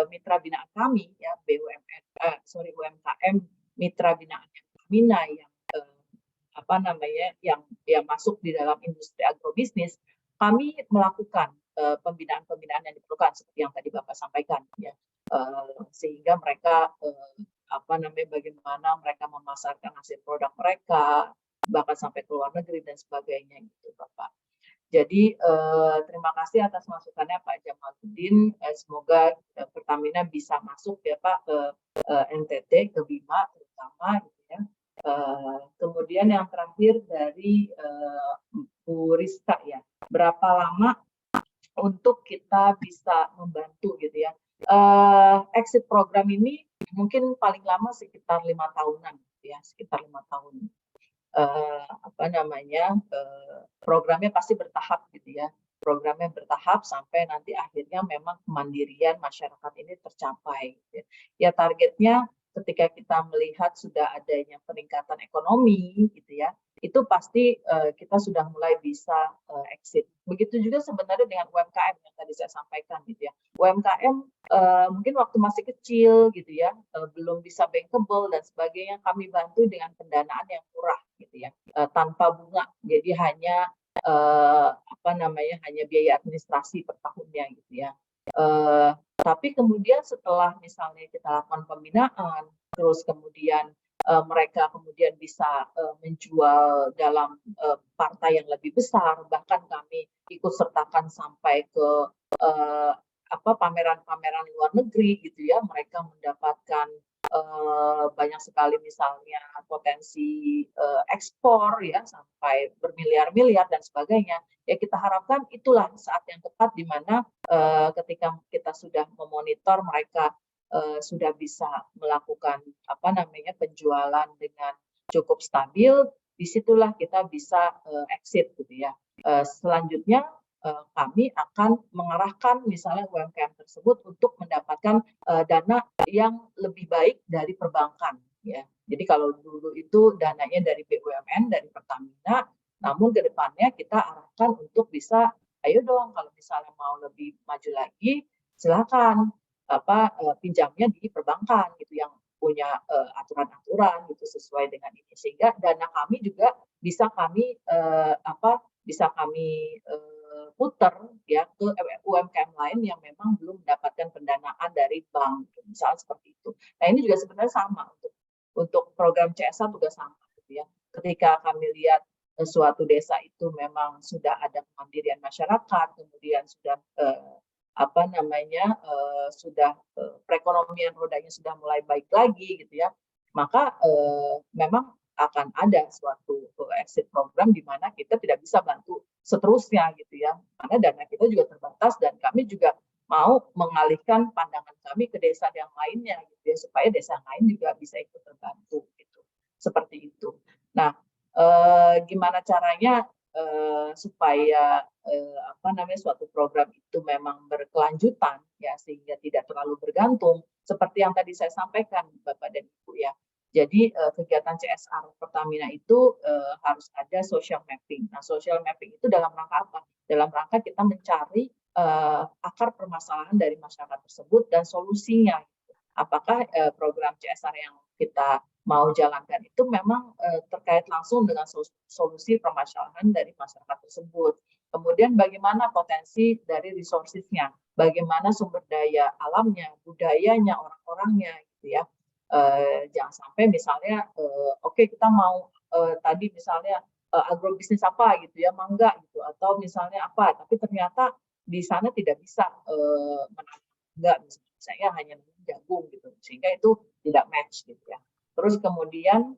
mitra binaan kami ya UMKM mitra binaan Pertamina yang yang masuk di dalam industri agrobisnis, kami melakukan pembinaan yang diperlukan seperti yang tadi Bapak sampaikan ya, sehingga mereka bagaimana mereka memasarkan hasil produk mereka bahkan sampai ke luar negeri dan sebagainya gitu Bapak. Jadi terima kasih atas masukannya Pak Jamaludin. Semoga Pertamina bisa masuk ya Pak ke NTT, ke Bima terutama gitu ya. Kemudian yang terakhir dari Bu Rizka ya, berapa lama untuk kita bisa membantu gitu ya. Exit program ini mungkin paling lama sekitar 5 tahunan, ya sekitar 5 tahun. Programnya pasti bertahap gitu ya. Programnya bertahap sampai nanti akhirnya memang kemandirian masyarakat ini tercapai. Gitu ya. Ya targetnya ketika kita melihat sudah adanya peningkatan ekonomi gitu ya, itu pasti kita sudah mulai bisa exit. Begitu juga sebenarnya dengan UMKM yang tadi saya sampaikan gitu ya. UMKM mungkin waktu masih kecil gitu ya, belum bisa bankable dan sebagainya, kami bantu dengan pendanaan yang murah gitu ya, tanpa bunga. Jadi hanya hanya biaya administrasi per tahunnya gitu ya. Tapi kemudian setelah misalnya kita lakukan pembinaan, terus kemudian mereka kemudian bisa menjual dalam partai yang lebih besar, bahkan kami ikut sertakan sampai ke pameran-pameran luar negeri gitu ya, mereka mendapatkan banyak sekali misalnya potensi ekspor ya sampai bermiliar-miliar dan sebagainya. Ya kita harapkan itulah saat yang tepat di mana ketika kita sudah memonitor mereka sudah bisa melakukan penjualan dengan cukup stabil, disitulah kita bisa exit gitu ya. Selanjutnya kami akan mengarahkan misalnya UMKM tersebut untuk mendapatkan dana yang lebih baik dari perbankan ya. Jadi kalau dulu itu dananya dari BUMN, dari Pertamina, namun ke depannya kita arahkan untuk bisa, ayo dong kalau misalnya mau lebih maju lagi, silakan pinjamnya di perbankan gitu yang punya aturan-aturan gitu sesuai dengan ini, sehingga dana kami juga bisa kami putar ya ke UMKM lain yang memang belum mendapatkan pendanaan dari bank, misalnya seperti itu. Nah ini juga sebenarnya sama untuk program CSR juga sama gitu ya. Ketika kami lihat suatu desa itu memang sudah ada kemandirian masyarakat, kemudian sudah perekonomian rodanya sudah mulai baik lagi gitu ya, maka memang akan ada suatu exit program di mana kita tidak bisa bantu seterusnya gitu ya, karena dana kita juga terbatas dan kami juga mau mengalihkan pandangan kami ke desa yang lainnya gitu ya, supaya desa lain juga bisa ikut terbantu gitu, seperti itu. Nah, gimana caranya supaya suatu program itu memang berkelanjutan ya, sehingga tidak terlalu bergantung seperti yang tadi saya sampaikan Bapak dan Ibu ya. Jadi kegiatan CSR Pertamina itu harus ada social mapping. Nah, social mapping itu dalam rangka apa? Dalam rangka kita mencari akar permasalahan dari masyarakat tersebut dan solusinya. Apakah program CSR yang kita mau jalankan itu memang terkait langsung dengan solusi permasalahan dari masyarakat tersebut. Kemudian bagaimana potensi dari resources-nya, bagaimana sumber daya alamnya, budayanya, orang-orangnya gitu ya. Jangan sampai misalnya kita mau tadi misalnya agrobisnis apa gitu ya, mangga gitu, atau misalnya apa, tapi ternyata di sana tidak bisa menanam mangga, misalnya hanya jagung gitu, sehingga itu tidak match gitu ya. Terus kemudian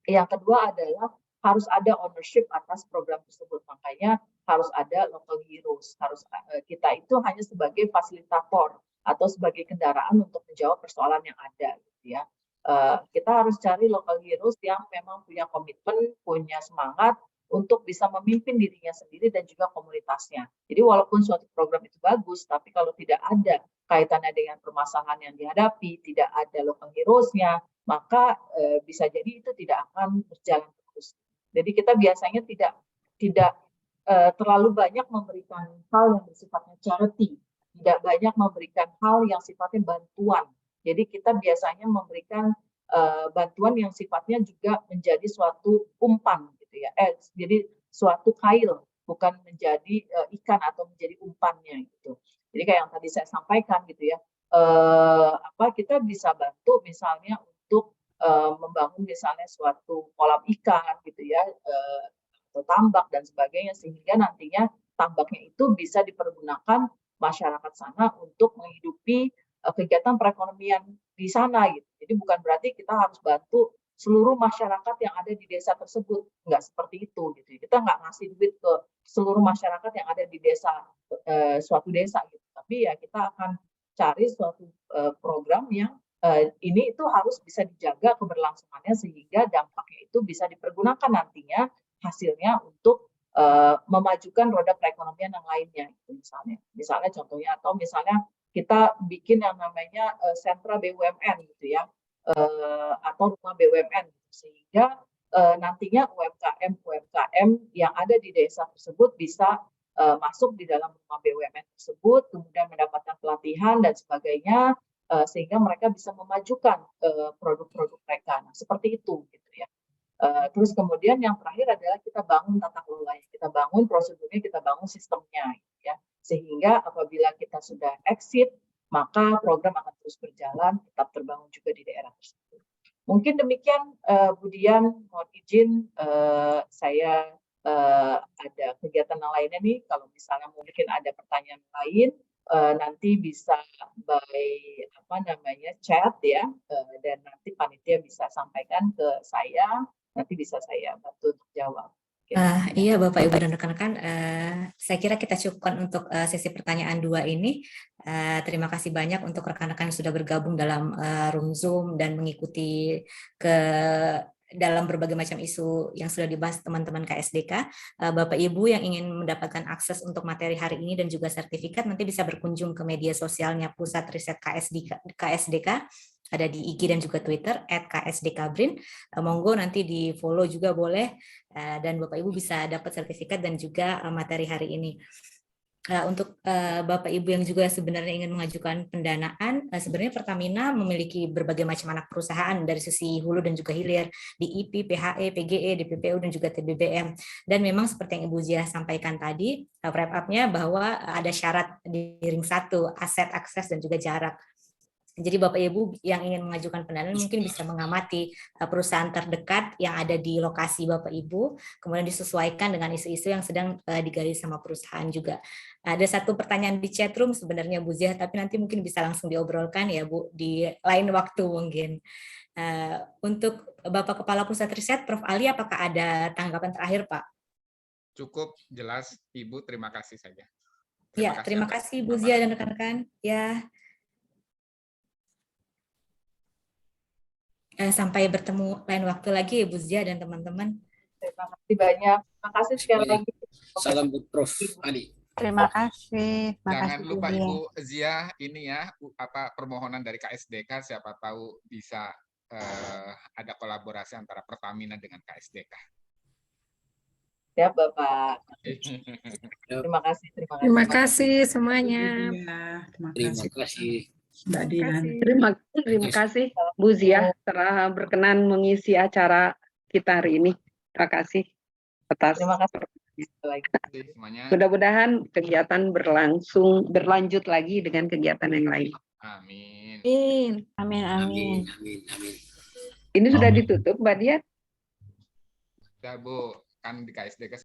yang kedua adalah harus ada ownership atas program tersebut, makanya harus ada local heroes, kita itu hanya sebagai fasilitator atau sebagai kendaraan untuk menjawab persoalan yang ada gitu ya. Kita harus cari local heroes yang memang punya komitmen, punya semangat untuk bisa memimpin dirinya sendiri dan juga komunitasnya. Jadi walaupun suatu program itu bagus, tapi kalau tidak ada kaitannya dengan permasalahan yang dihadapi, tidak ada local heroes-nya, maka bisa jadi itu tidak akan berjalan terus. Jadi kita biasanya tidak terlalu banyak memberikan hal yang bersifatnya charity, tidak banyak memberikan hal yang sifatnya bantuan. Jadi kita biasanya memberikan bantuan yang sifatnya juga menjadi suatu umpan gitu ya. Jadi suatu kail, bukan menjadi ikan atau menjadi umpannya gitu. Jadi kayak yang tadi saya sampaikan gitu ya. Kita bisa bantu misalnya untuk membangun misalnya suatu kolam ikan gitu ya, atau tambak dan sebagainya, sehingga nantinya tambaknya itu bisa dipergunakan masyarakat sana untuk menghidupi kegiatan perekonomian di sana gitu. Jadi bukan berarti kita harus bantu seluruh masyarakat yang ada di desa tersebut, nggak seperti itu gitu. Kita nggak ngasih duit ke seluruh masyarakat yang ada di desa, suatu desa gitu. Tapi ya kita akan cari suatu program yang ini itu harus bisa dijaga keberlangsungannya sehingga dampaknya itu bisa dipergunakan nantinya hasilnya untuk memajukan roda perekonomian yang lainnya, itu misalnya contohnya, atau misalnya kita bikin yang namanya sentra BUMN gitu ya, atau rumah BUMN, sehingga nantinya UMKM yang ada di desa tersebut bisa masuk di dalam rumah BUMN tersebut, kemudian mendapatkan pelatihan dan sebagainya, sehingga mereka bisa memajukan produk-produk mereka. Nah, seperti itu gitu ya. Terus kemudian yang terakhir adalah kita bangun tata kelolanya, kita bangun prosedurnya, kita bangun sistemnya, gitu ya. Sehingga apabila kita sudah exit, maka program akan terus berjalan, tetap terbangun juga di daerah tersebut. Mungkin demikian, Bu Dian, mohon izin saya ada kegiatan yang lainnya nih. Kalau misalnya mungkin ada pertanyaan lain, nanti bisa by chat ya, dan nanti panitia bisa sampaikan ke saya. Nanti bisa saya bantu untuk jawab. Iya Bapak Ibu dan rekan-rekan, saya kira kita cukupkan untuk sesi pertanyaan 2 ini. Terima kasih banyak untuk rekan-rekan yang sudah bergabung dalam room Zoom dan mengikuti dalam berbagai macam isu yang sudah dibahas teman-teman KSDK. Bapak Ibu yang ingin mendapatkan akses untuk materi hari ini dan juga sertifikat, nanti bisa berkunjung ke media sosialnya Pusat Riset KSDK, ada di IG dan juga Twitter @KSDKBrin. Monggo nanti di follow juga boleh, dan Bapak Ibu bisa dapat sertifikat dan juga materi hari ini. Untuk Bapak Ibu yang juga sebenarnya ingin mengajukan pendanaan, sebenarnya Pertamina memiliki berbagai macam anak perusahaan dari sisi hulu dan juga hilir di IP, PHE, PGE, DPPU dan juga TBBM. Dan memang seperti yang Ibu Zia sampaikan tadi, wrap up-nya bahwa ada syarat di ring 1, aset, akses dan juga jarak. Jadi Bapak Ibu yang ingin mengajukan pendanaan mungkin bisa mengamati perusahaan terdekat yang ada di lokasi Bapak Ibu, kemudian disesuaikan dengan isu-isu yang sedang digali sama perusahaan juga. Ada satu pertanyaan di chat room sebenarnya Bu Zia, tapi nanti mungkin bisa langsung diobrolkan ya Bu di lain waktu mungkin. Untuk Bapak Kepala Pusat Riset, Prof. Ali, apakah ada tanggapan terakhir Pak? Cukup jelas Ibu, terima kasih saja. Terima kasih Bu Zia dan rekan-rekan. Ya. Sampai bertemu lain waktu lagi Bu Zia dan teman-teman. Terima kasih banyak. Terima kasih sekali lagi. Salam buat Prof. Ali. Terima kasih. Jangan lupa Ibu Zia, ini ya permohonan dari KSDK, siapa tahu bisa ada kolaborasi antara Pertamina dengan KSDK. Siap Bapak. Terima kasih. Terima kasih semuanya. Terima kasih. Mbak Dian. Terima kasih Bu Zia telah berkenan mengisi acara kita hari ini. Terima kasih atas. Terima kasih. Mudah-mudahan kegiatan berlanjut lagi dengan kegiatan yang lain. Amin. Amin. Ini sudah ditutup Mbak Dian? Sudah Bu, kan di KSDK